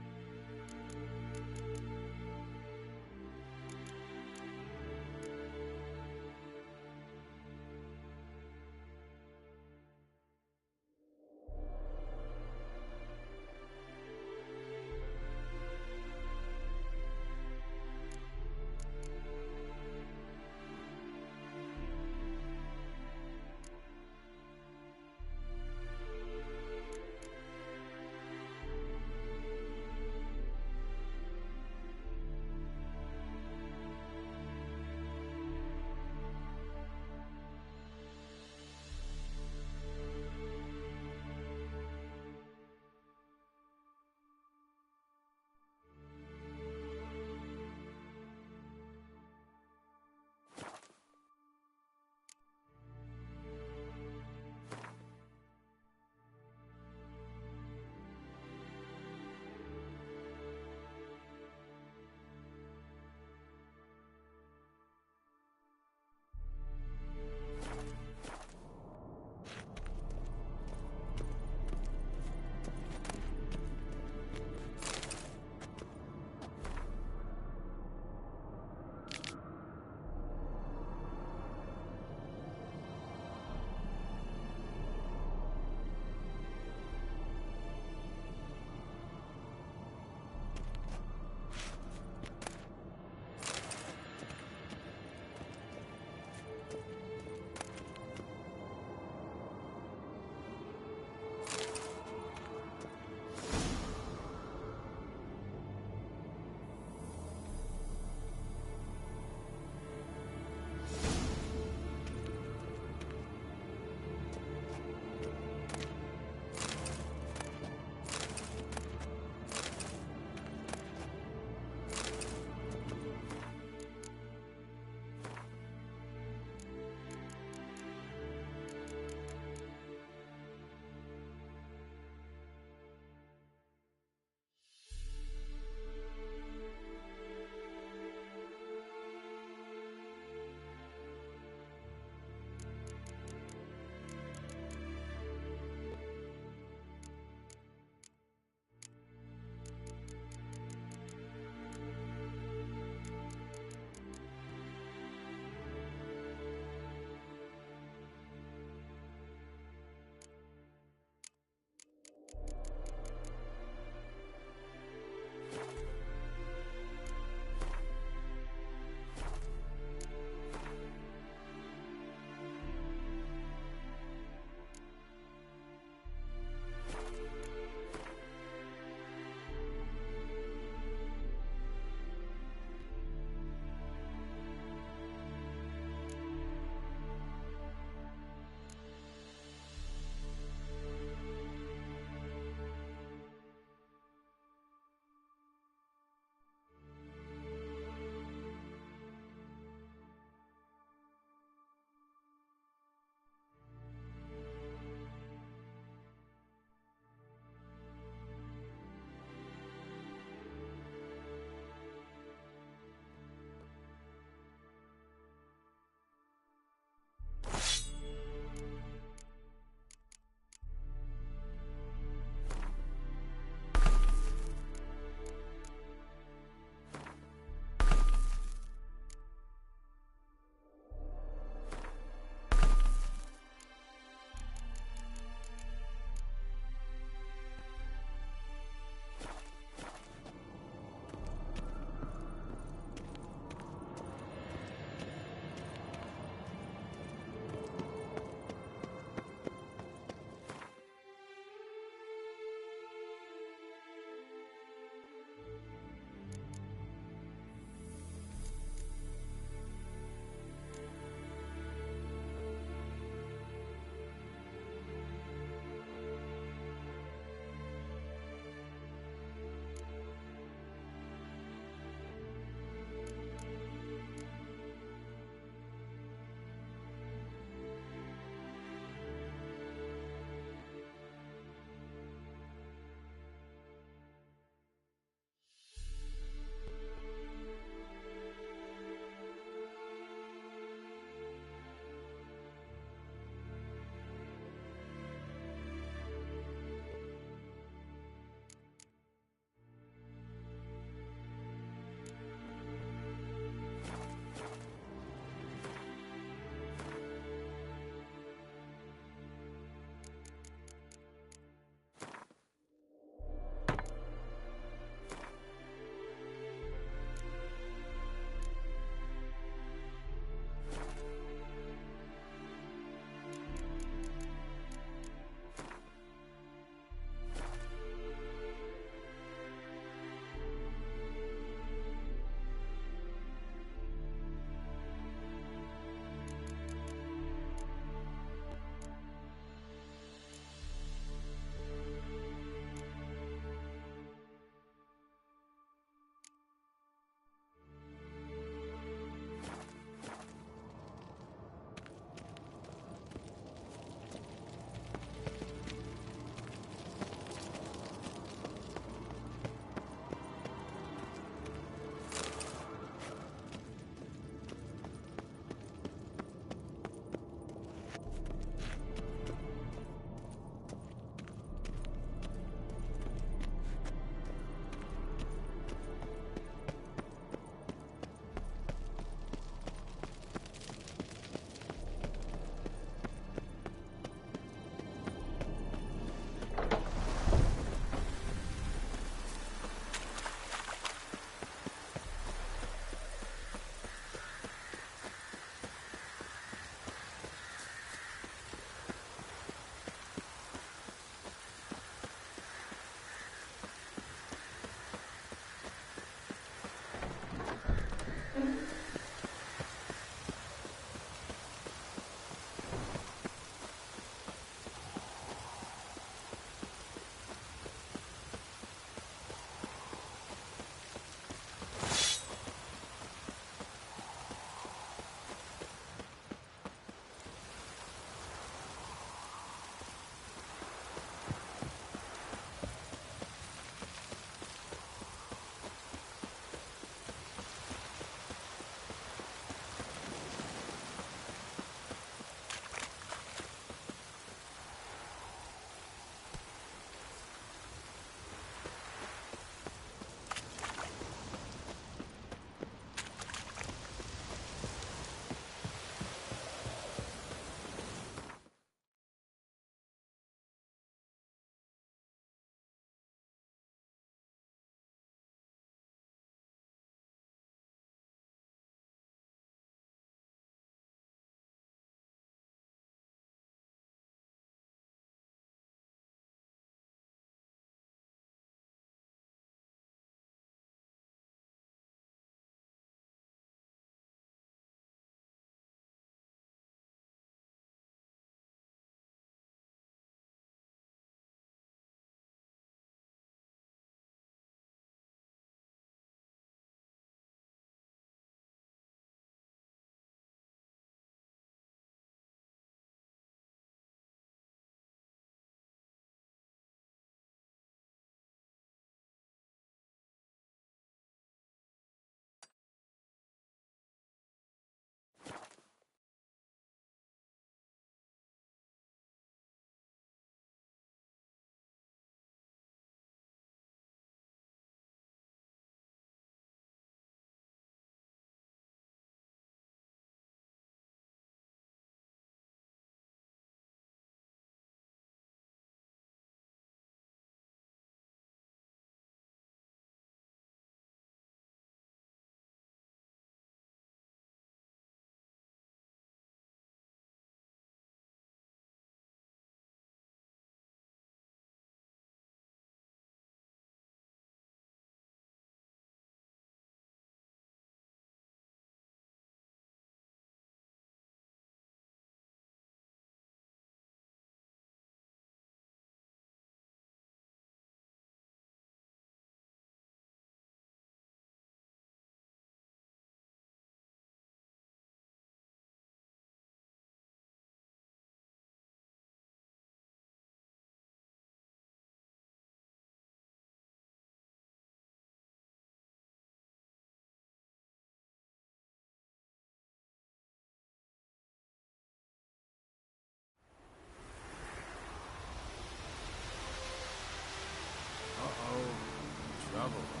trouble.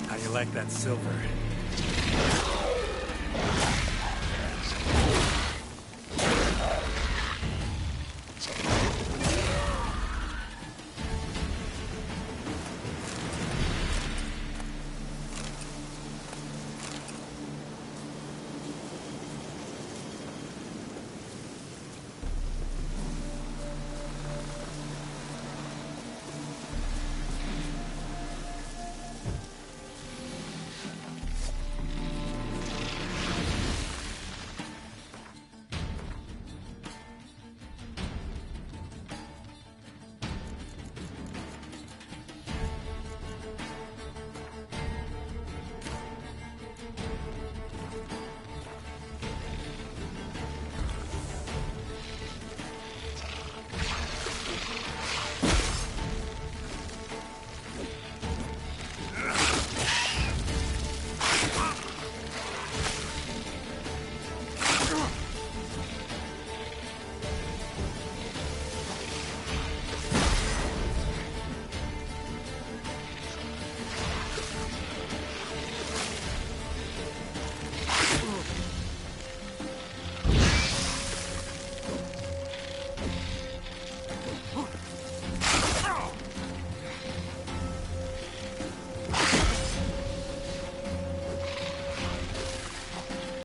How you like that silver?